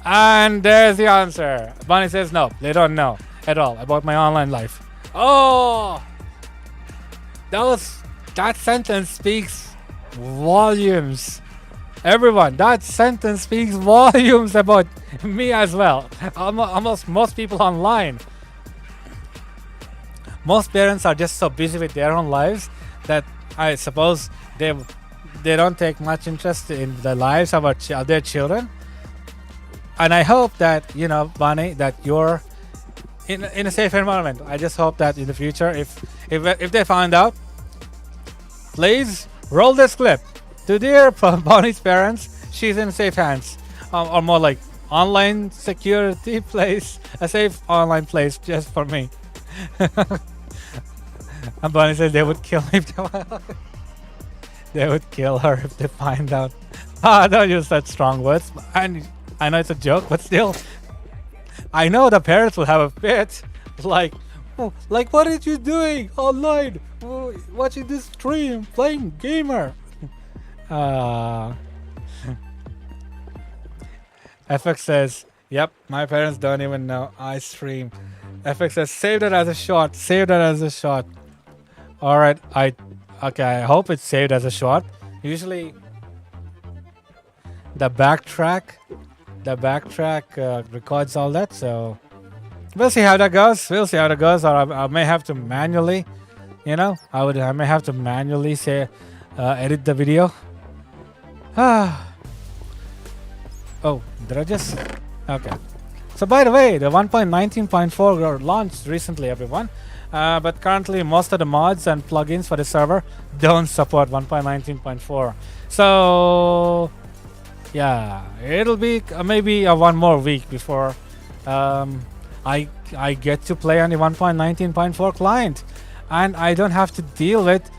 And there's the answer. Bonnie says no, they don't know at all about my online life. Oh, that sentence speaks volumes. Everyone, that sentence speaks volumes about me as well. Almost most people online. Most parents are just so busy with their own lives that I suppose they don't take much interest in the lives of their children. And I hope that, Bonnie, that you're in a safe environment. I just hope that in the future, if they find out, please roll this clip to dear Bonnie's parents. She's in safe hands, or more like online security place, a safe online place just for me. And Bonnie says they would kill me. They would kill her if they find out. Don't use such strong words. And I know it's a joke, but still, I know the parents will have a fit. Like, what are you doing online? Watching this stream, playing gamer. FX says, yep, my parents don't even know I stream. FX says, save that as a shot. Save that as a shot. All right, I hope it's saved as a shot. Usually, the backtrack records all that. So we'll see how that goes. Or I may have to manually, I may have to manually edit the video. Oh, did I just? Okay. So by the way, the 1.19.4 launched recently, everyone. But currently, most of the mods and plugins for the server don't support 1.19.4. So yeah, it'll be maybe one more week before I get to play on the 1.19.4 client, and I don't have to deal with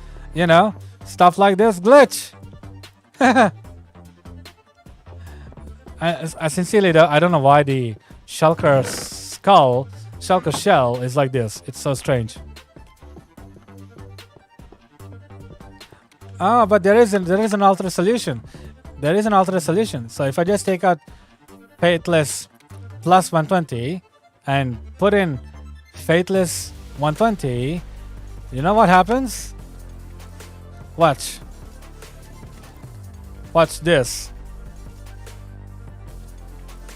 stuff like this glitch. I sincerely I don't know why the shulker shell is like this. It's so strange. But there is an alternate solution. So if I just take out Faithless plus 120 and put in Faithless 120, you know what happens? Watch this.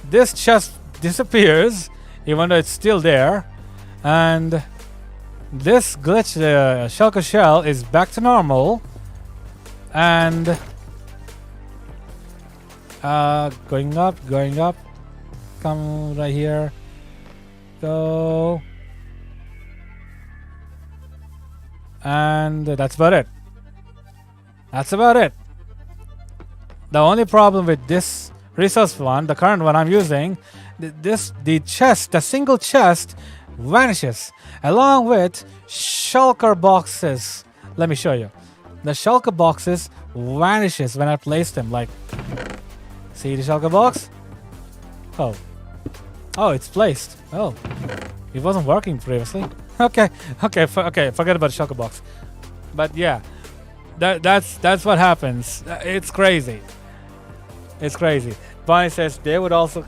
This just disappears, even though it's still there, and this glitch, the shulker shell, is back to normal, and going up, come right here, go, and that's about it. The only problem with this resource one, the current one I'm using, the single chest vanishes along with shulker boxes. Let me show you. the shulker boxes vanishes when I place them. Like, see the shulker box? Oh, it's placed. Oh, it wasn't working previously. Okay, forget about the shulker box. But yeah, that's what happens. It's crazy. It's crazy. Bonnie says they would also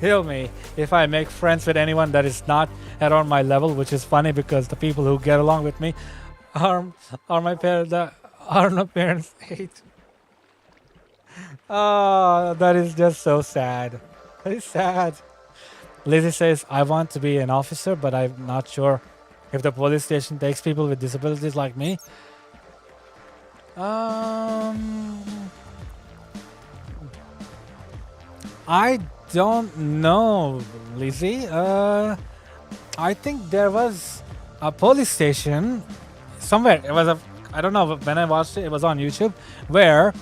kill me if I make friends with anyone that is not around my level, which is funny because the people who get along with me are my parents. Are my parents' age. Oh, that is just so sad. It's sad. Lizzie says, I want to be an officer, but I'm not sure if the police station takes people with disabilities like me. I don't know, Lizzie. I think there was a police station somewhere. It was I don't know, when I watched it, it was on YouTube, where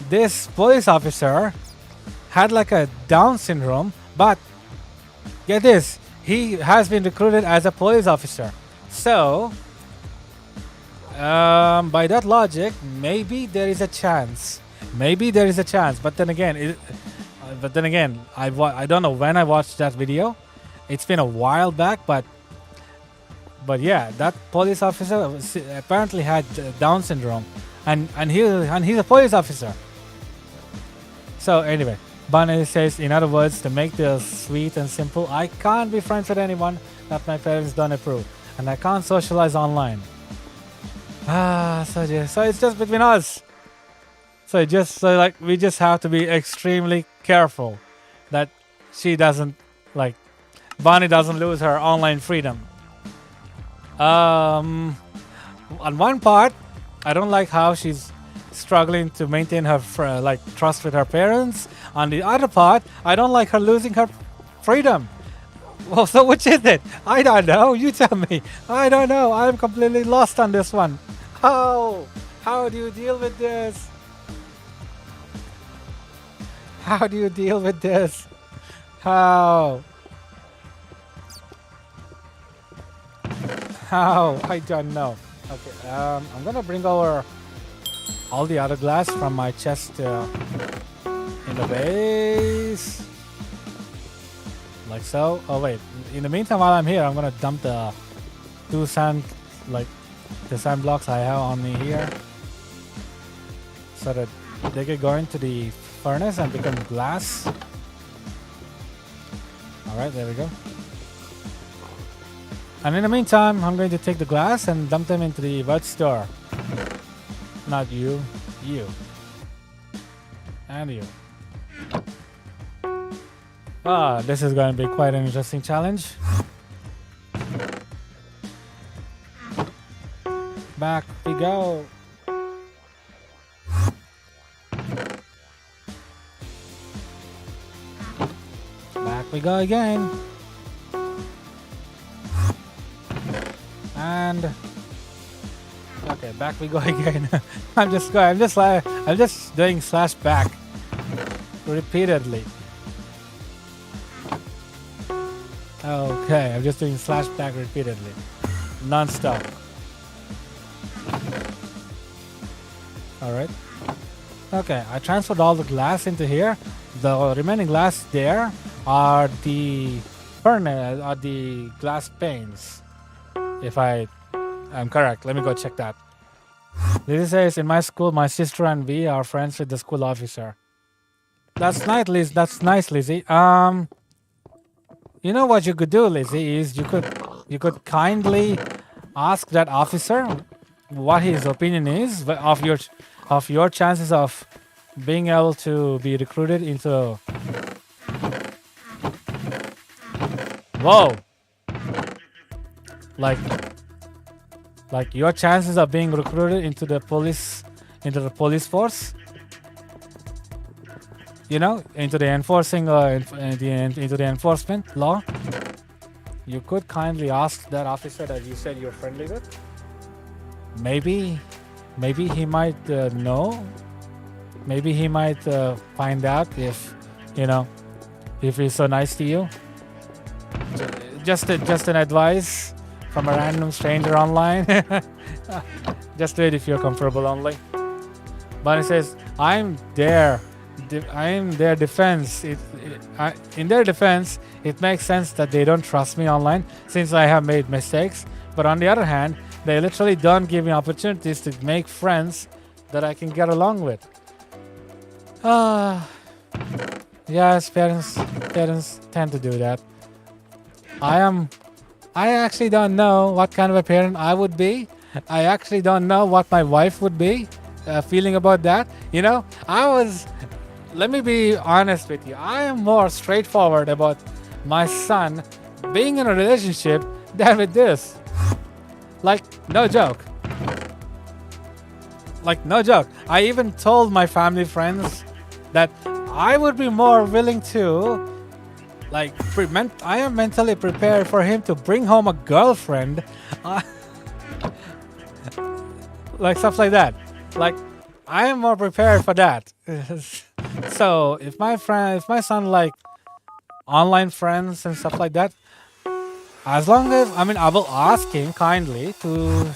this police officer had like a Down syndrome, but get this, he has been recruited as a police officer. So, by that logic, maybe there is a chance. But then again, I don't know when I watched that video. It's been a while back, but yeah, that police officer apparently had Down syndrome, and he's a police officer. So anyway, Bunny says, in other words, to make this sweet and simple, I can't be friends with anyone that my parents don't approve, and I can't socialize online. So it's just between us. So we just have to be extremely careful that Bonnie doesn't lose her online freedom. On one part, I don't like how she's struggling to maintain her trust with her parents. On the other part, I don't like her losing her freedom. Well, so which is it? I don't know. You tell me. I don't know. I'm completely lost on this one. How do you deal with this? How do you deal with this? How? I don't know. Okay, I'm gonna bring over all the other glass from my chest in the base, like so. Oh wait, in the meantime, while I'm here, I'm gonna dump the the sand blocks I have on me here, so that they can go into the furnace and become glass. All right, there we go. And in the meantime, I'm going to take the glass and dump them into the veg store. Not you, you. And you. This is going to be quite an interesting challenge. Back we go. Back we go again. And okay, back we go again. I'm just doing slash back repeatedly. Okay, I'm just doing slash back repeatedly, non-stop. All right. Okay, I transferred all the glass into here. The remaining glass there are the furnace, are the glass panes. If I'm correct, let me go check that. Lizzie says, in my school, my sister and we are friends with the school officer. That's nice, Liz. That's nice, Lizzie. You know what you could do, Lizzie, is you could kindly ask that officer what his opinion is of your chances of being able to be recruited into. Whoa. Like your chances of being recruited into the police force, you know, into the enforcing into the enforcement law. You could kindly ask that officer that you said you're friendly with. Maybe he might know. Maybe he might find out if he's so nice to you. Just an advice from a random stranger online. Just do it if you're comfortable only. Bunny says, I'm their defense. In their defense, it makes sense that they don't trust me online since I have made mistakes. But on the other hand, they literally don't give me opportunities to make friends that I can get along with. Yes, parents tend to do that. I actually don't know what kind of a parent I would be. I actually don't know what my wife would be feeling about that. You know, let me be honest with you. I am more straightforward about my son being in a relationship than with this. Like, no joke. I even told my family friends that I would be more willing to, I am mentally prepared for him to bring home a girlfriend. Like stuff like that. Like, I am more prepared for that. So if my son like online friends and stuff like that, as long as I will ask him kindly to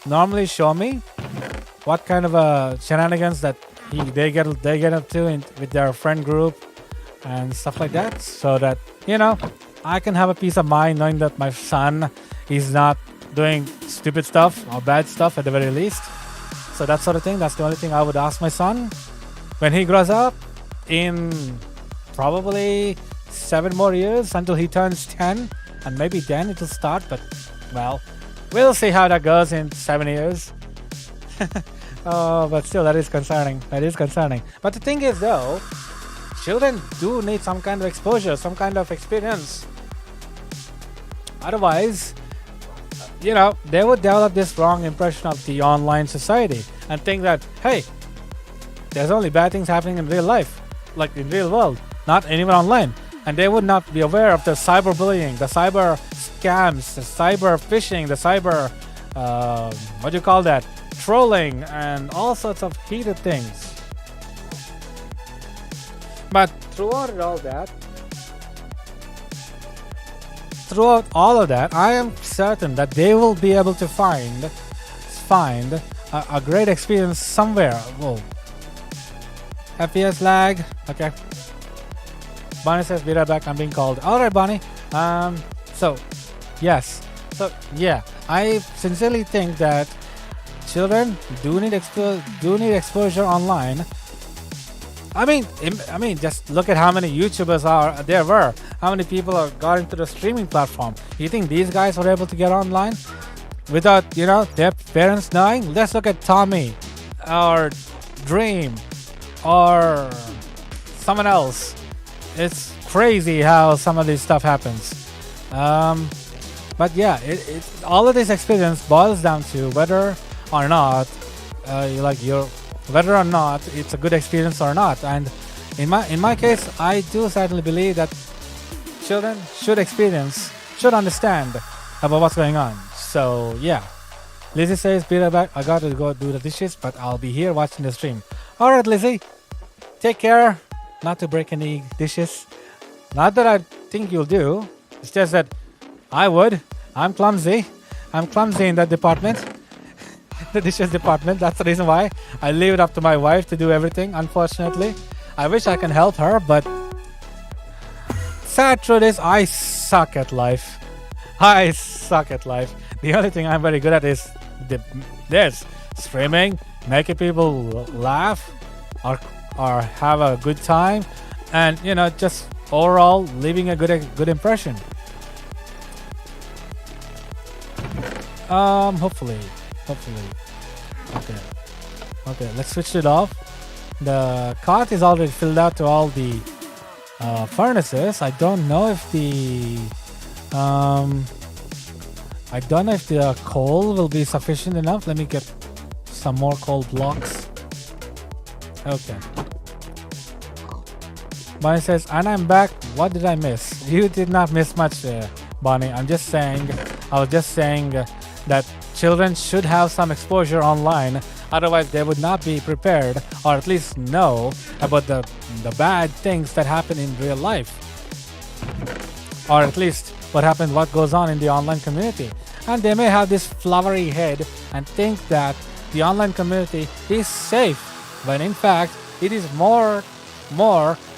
normally show me what kind of shenanigans that they get up to with their friend group and stuff like that, so that I can have a peace of mind knowing that my son is not doing stupid stuff or bad stuff at the very least. So that sort of thing, that's the only thing I would ask my son when he grows up in probably 7 more years until he turns 10, and maybe then it'll start, but well, we'll see how that goes in 7 years. Oh, but still, that is concerning. But the thing is though, children do need some kind of exposure, some kind of experience. Otherwise, they would develop this wrong impression of the online society and think that, hey, there's only bad things happening in real life, like in real world, not anywhere online. And they would not be aware of the cyberbullying, the cyber scams, the cyber phishing, the cyber, trolling, and all sorts of heated things. But throughout all of that, I am certain that they will be able to find a great experience somewhere. Whoa. FPS lag. Okay. Bonnie says, be right back, I'm being called. Alright, Bonnie. Yes. So, yeah. I sincerely think that children do need exposure online. I mean, just look at how many YouTubers there were. How many people have got into the streaming platform. You think these guys were able to get online without, their parents knowing? Let's look at Tommy or Dream or someone else. It's crazy how some of this stuff happens. But yeah, all of this experience boils down to whether or not whether or not it's a good experience or not. And in my case, I do certainly believe that children should understand about what's going on. So yeah. Lizzie says, be right back, I got to go do the dishes, but I'll be here watching the stream. Alright, Lizzie, take care not to break any dishes. Not that I think you'll do, it's just that I would. I'm clumsy in that department. The dishes department. That's the reason why I leave it up to my wife to do everything, unfortunately. I wish I can help her, but sad truth is I suck at life. The only thing I'm very good at is this streaming, making people laugh or have a good time, and just overall leaving a good impression. Hopefully. Okay, let's switch it off. The cart is already filled out to all the furnaces. I don't know if the coal will be sufficient enough. Let me get some more coal blocks. Okay. Bonnie says, and I'm back. What did I miss? You did not miss much, Bonnie. I was just saying that children should have some exposure online. Otherwise, they would not be prepared, or at least know about the bad things that happen in real life, or at least what goes on in the online community. And they may have this flowery head and think that the online community is safe, when in fact it is more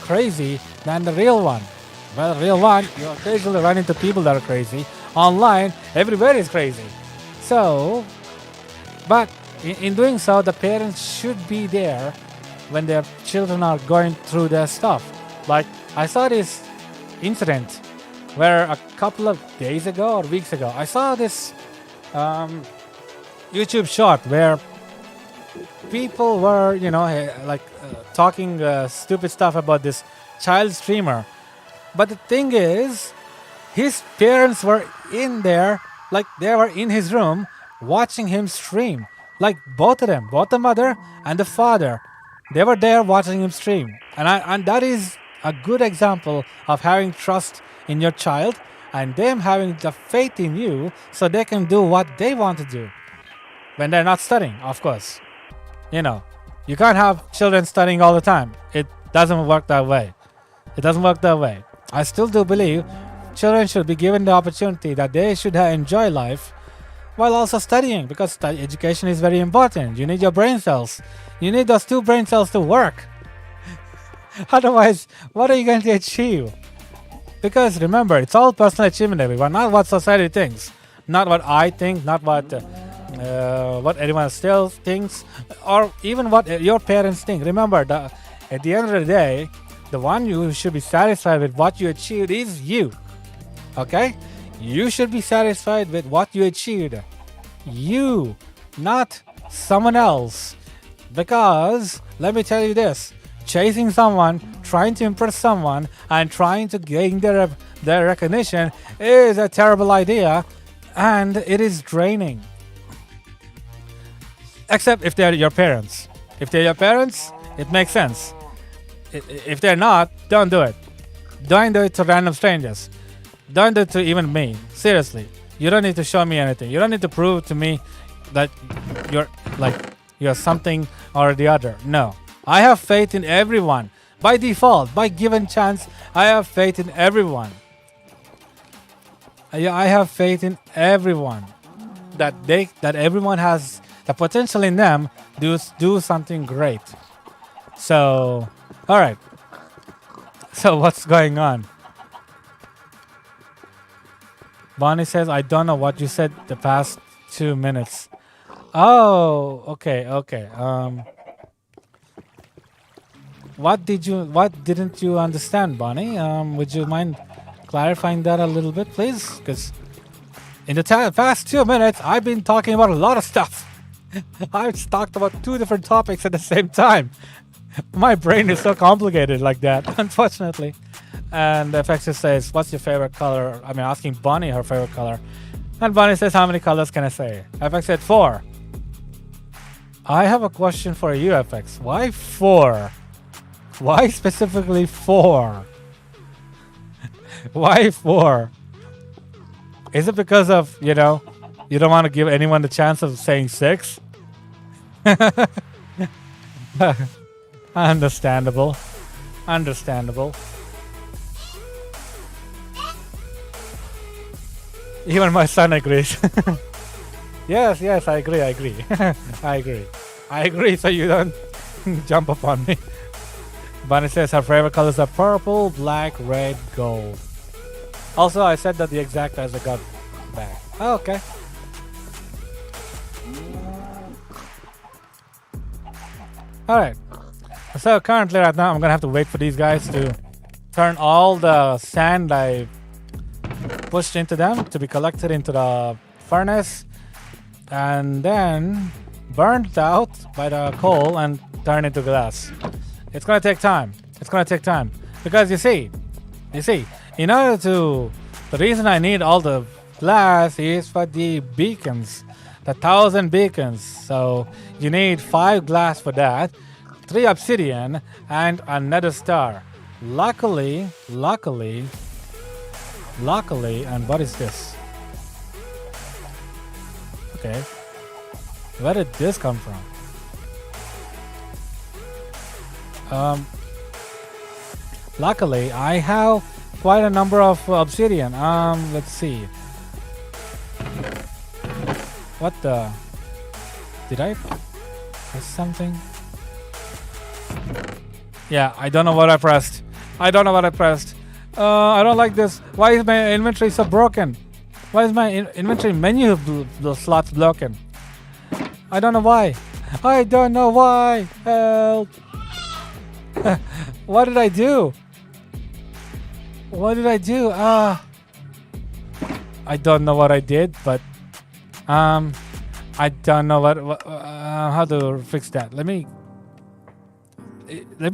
crazy than the real one. Well, the real one, you occasionally run into people that are crazy. Online, everywhere is crazy. So, but in doing so, the parents should be there when their children are going through their stuff. Like, I saw this incident where a couple of days ago or weeks ago, I saw this YouTube short where people were, talking stupid stuff about this child streamer. But the thing is, his parents were in there, like they were in his room watching him stream. Like both of them, both the mother and the father, they were there watching him stream. And that is a good example of having trust in your child and them having the faith in you so they can do what they want to do when they're not studying, of course. You know, you can't have children studying all the time. It doesn't work that way. It doesn't work that way. I still do believe children should be given the opportunity that they should enjoy life while also studying, because education is very important. You need your brain cells. You need those 2 brain cells to work. Otherwise, what are you going to achieve? Because remember, it's all personal achievement, everyone, not what society thinks, not what I think, not what anyone else thinks, or even what your parents think. Remember, at the end of the day, the one you should be satisfied with what you achieved is you. Okay? You should be satisfied with what you achieved. You, not someone else. Because, let me tell you this, chasing someone, trying to impress someone, and trying to gain their recognition is a terrible idea, and it is draining. Except if they're your parents. If they're your parents, it makes sense. If they're not, don't do it. Don't do it to random strangers. Don't do it to even me. Seriously. You don't need to show me anything. You don't need to prove to me that you're something or the other. No. I have faith in everyone. By default, by given chance, I have faith in everyone. I have faith in everyone. That everyone has the potential in them to do something great. So, alright. So what's going on? Bonnie says, I don't know what you said the past 2 minutes. Oh, okay. What didn't you understand, Bonnie? Would you mind clarifying that a little bit, please? Because in the past 2 minutes, I've been talking about a lot of stuff. I've talked about 2 different topics at the same time. My brain is so complicated like that, unfortunately. And FX says, what's your favorite color? I mean, asking Bonnie her favorite color. And Bonnie says, how many colors can I say? FX said 4. I have a question for you, FX. Why 4? Why specifically 4? Why 4? Is it because of, you don't want to give anyone the chance of saying 6? Understandable. Even my son agrees. Yes, I agree. I agree, so you don't jump upon me. Bonnie says her favorite colors are purple, black, red, gold. Also, I said that the exact as I got back. Oh, okay. Alright. So currently right now I'm gonna have to wait for these guys to turn all the sand I pushed into them to be collected into the furnace and then burned out by the coal and turned into glass. It's gonna take time. Because you see, in order to, the reason I need all the glass is for the beacons, the 1,000 beacons. So you need 5 glass for that, 3 obsidian, and another star. Luckily, and what is this? Okay, where did this come from? Luckily, I have quite a number of obsidian. Let's see. What the? Did I There's something. Yeah, I don't know what I pressed. I don't know what I pressed. I don't like this. Why is my inventory so broken? Why is my inventory menu slots broken? I don't know why. I don't know why. Help. What did I do? What did I do? I don't know what I did, but I don't know how to fix that. Let me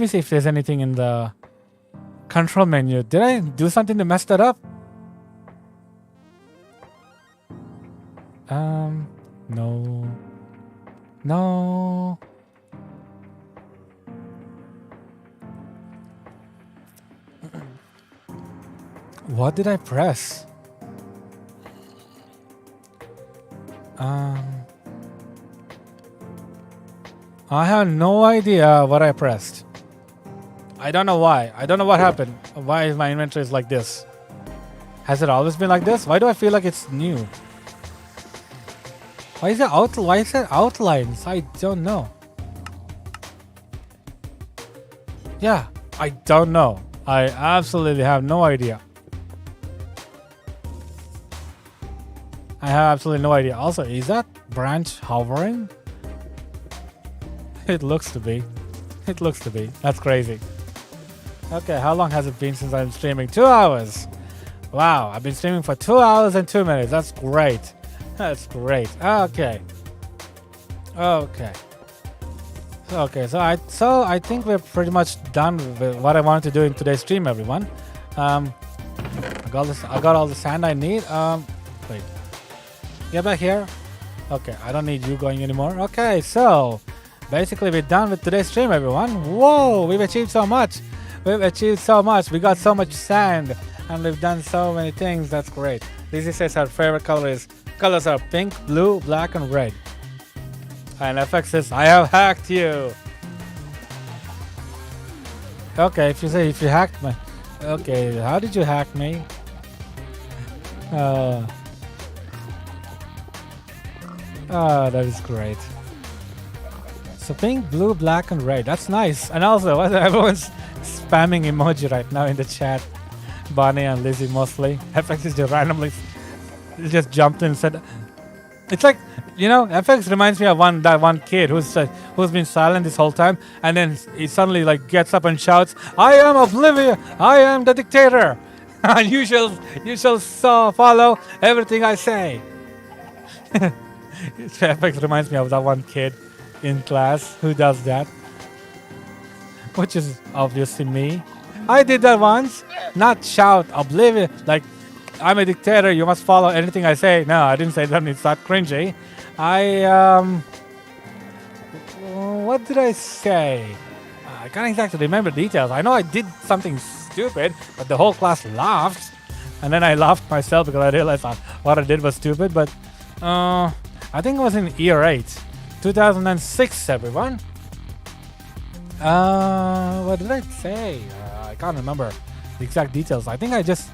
see if there's anything in the control menu. Did I do something to mess that up? No. No. What did I press? I have no idea what I pressed. I don't know why. I don't know what happened. Why is my inventory like this? Has it always been like this? Why do I feel like it's new? Why is it outlines? I don't know. Yeah, I don't know. I absolutely have no idea. I have absolutely no idea. Also, is that branch hovering? It looks to be. It looks to be. That's crazy. Okay, how long has it been since I'm streaming? 2 hours. Wow, I've been streaming for 2 hours and 2 minutes. That's great. That's great. Okay. Okay. Okay, so I think we're pretty much done with what I wanted to do in today's stream, everyone. I got all the sand I need. Wait. Get back here. Okay, I don't need you going anymore. Okay, so basically we're done with today's stream, everyone. Whoa, we've achieved so much. We've achieved so much. We got so much sand and we've done so many things. That's great. Lizzie says her favorite colors are pink, blue, black, and red. And FX says, I have hacked you. Okay, if you hacked me. Okay, how did you hack me? That is great. So pink, blue, black, and red. That's nice. And also, everyone's spamming emoji right now in the chat. Bonnie and Lizzie mostly. FX is just randomly just jumped in and said, it's like, you know, FX reminds me of that one kid who's been silent this whole time, and then he suddenly like gets up and shouts, "I am oblivious. I am the dictator, and you shall follow everything I say." FX reminds me of that one kid in class who does that, which is obviously me. I did that once. Not shout oblivious like I'm a dictator, you must follow anything I say. No, I didn't say that. It's not cringy. What did I say? I can't exactly remember details. I know I did something stupid, but the whole class laughed. And then I laughed myself because I realized what I did was stupid. But I think it was in year 8. 2006, everyone. What did I say? I can't remember the exact details. I think I just...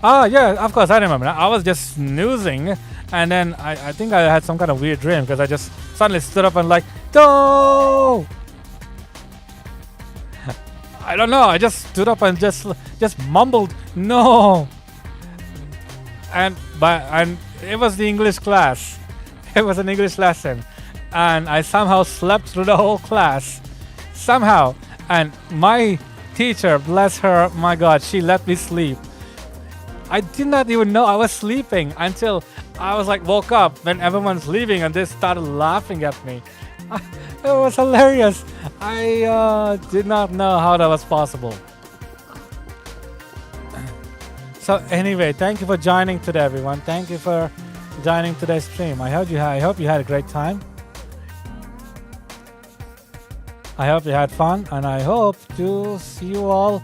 Oh, yeah, of course, I remember. I was just snoozing, and then I think I had some kind of weird dream because I just suddenly stood up and like, no! I don't know, I just stood up and just mumbled, no! And it was the English class. It was an English lesson. And I somehow slept through the whole class. Somehow. And my teacher, bless her, my God, she let me sleep. I did not even know I was sleeping until I was like woke up when everyone's leaving and they started laughing at me. It was hilarious. I did not know how that was possible. So anyway, thank you for joining today, everyone. Thank you for joining today's stream. I hope you had a great time. I hope you had fun, and I hope to see you all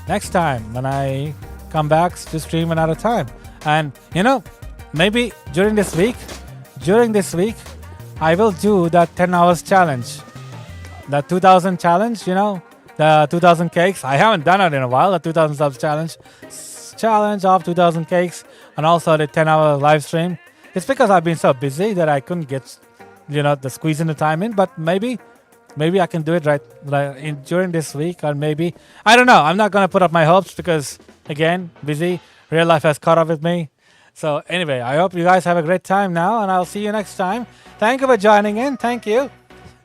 next time when I come back to stream another time. And maybe during this week I will do that 10 hours challenge, the 2000 challenge, the 2000 cakes. I haven't done it in a while, the 2000 subs challenge of 2000 cakes, and also the 10-hour live stream. It's because I've been so busy that I couldn't get, the squeezing the time in. But maybe I can do it during this week, or maybe I don't know. I'm not gonna put up my hopes because again, busy. Real life has caught up with me. So anyway, I hope you guys have a great time now, and I'll see you next time. Thank you for joining in. Thank you.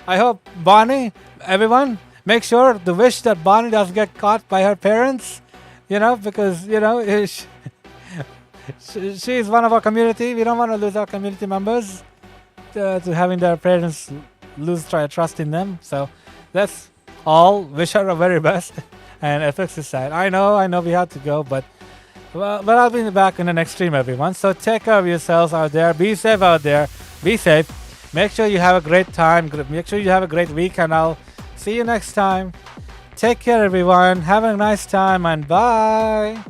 I hope Bonnie, everyone, make sure to wish that Bonnie doesn't get caught by her parents. Because she is one of our community. We don't want to lose our community members to having their parents lose trust in them. So let's all wish her the very best. And FX is sad. I know we have to go, but I'll be back in the next stream, everyone. So take care of yourselves out there. Be safe out there. Be safe. Make sure you have a great time. Make sure you have a great week, and I'll see you next time. Take care, everyone. Have a nice time, and bye.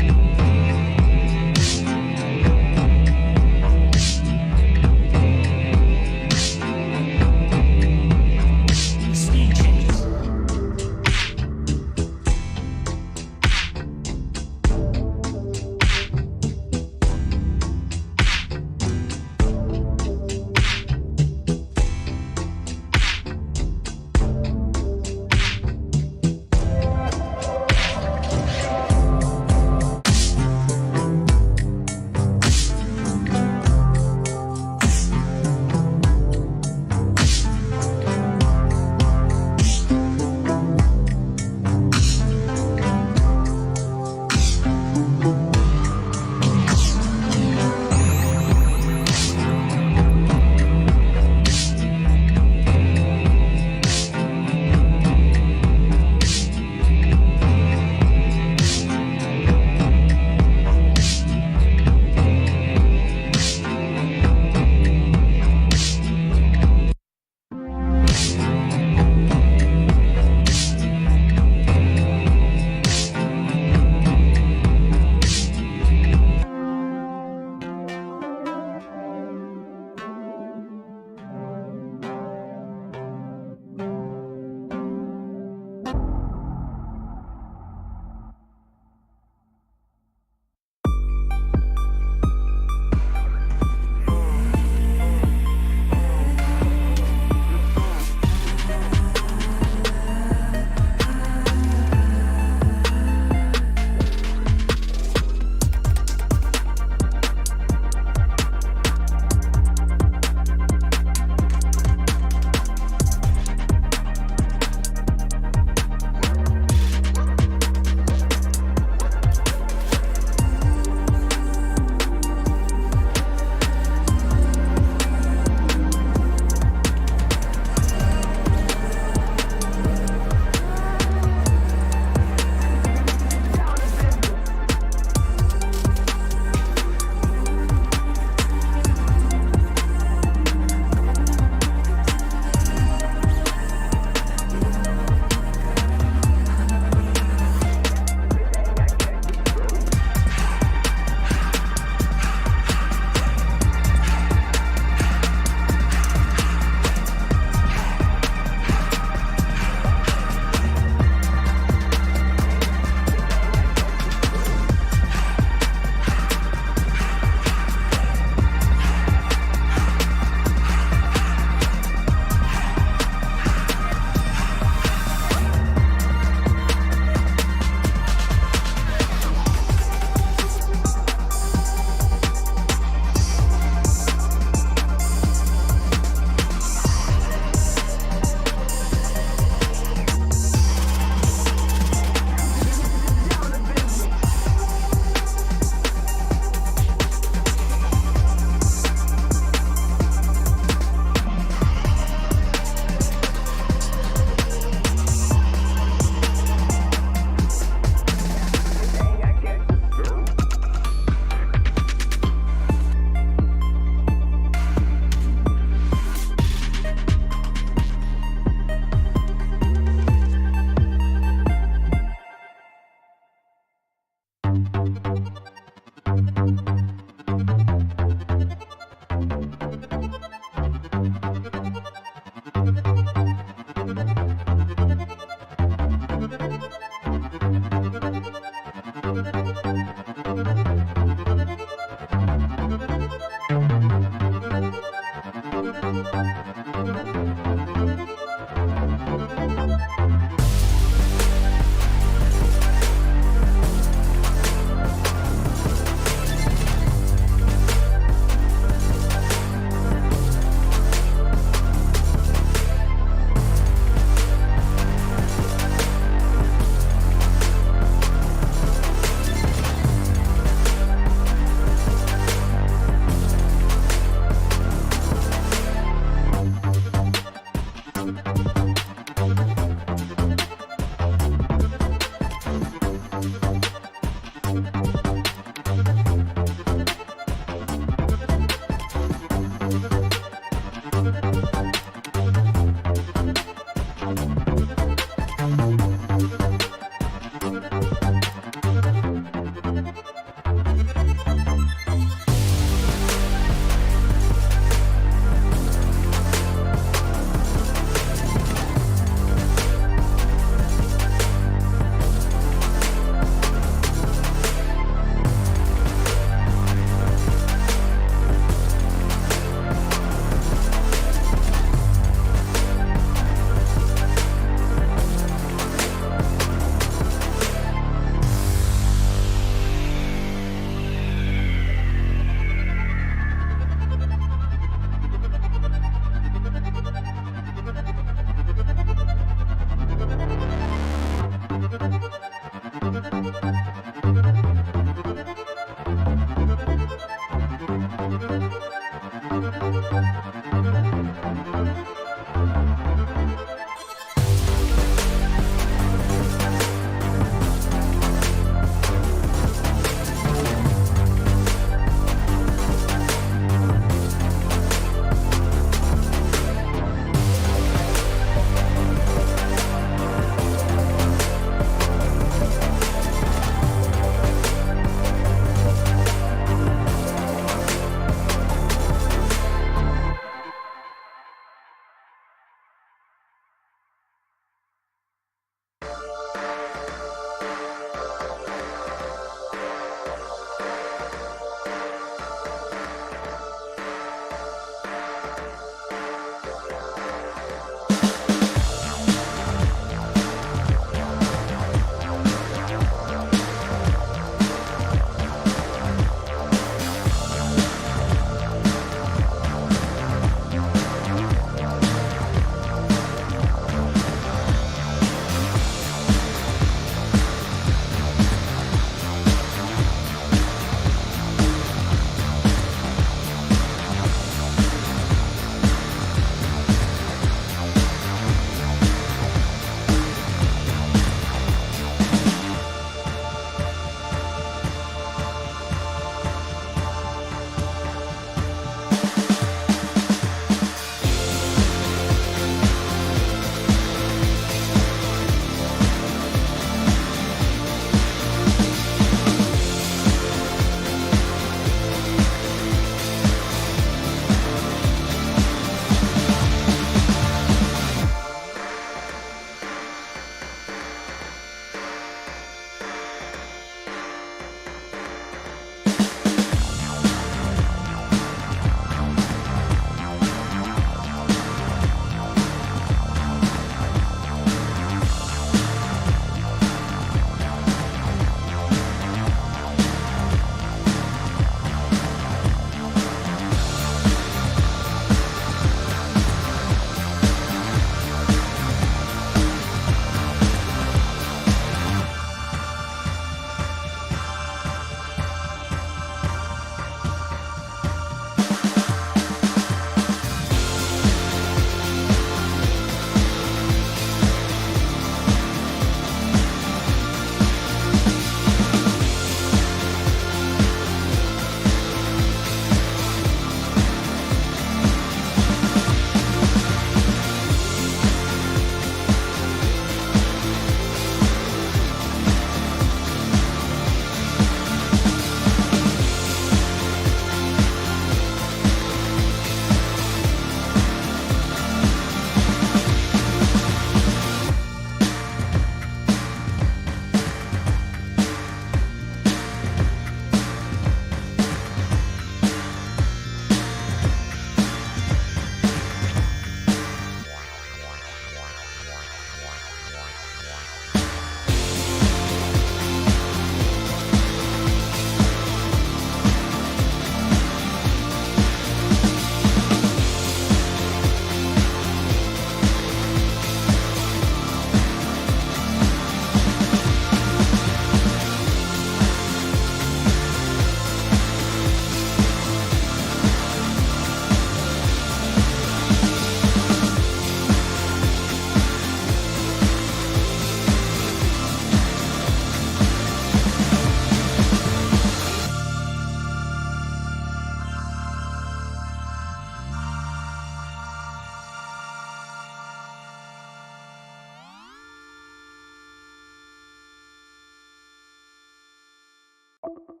You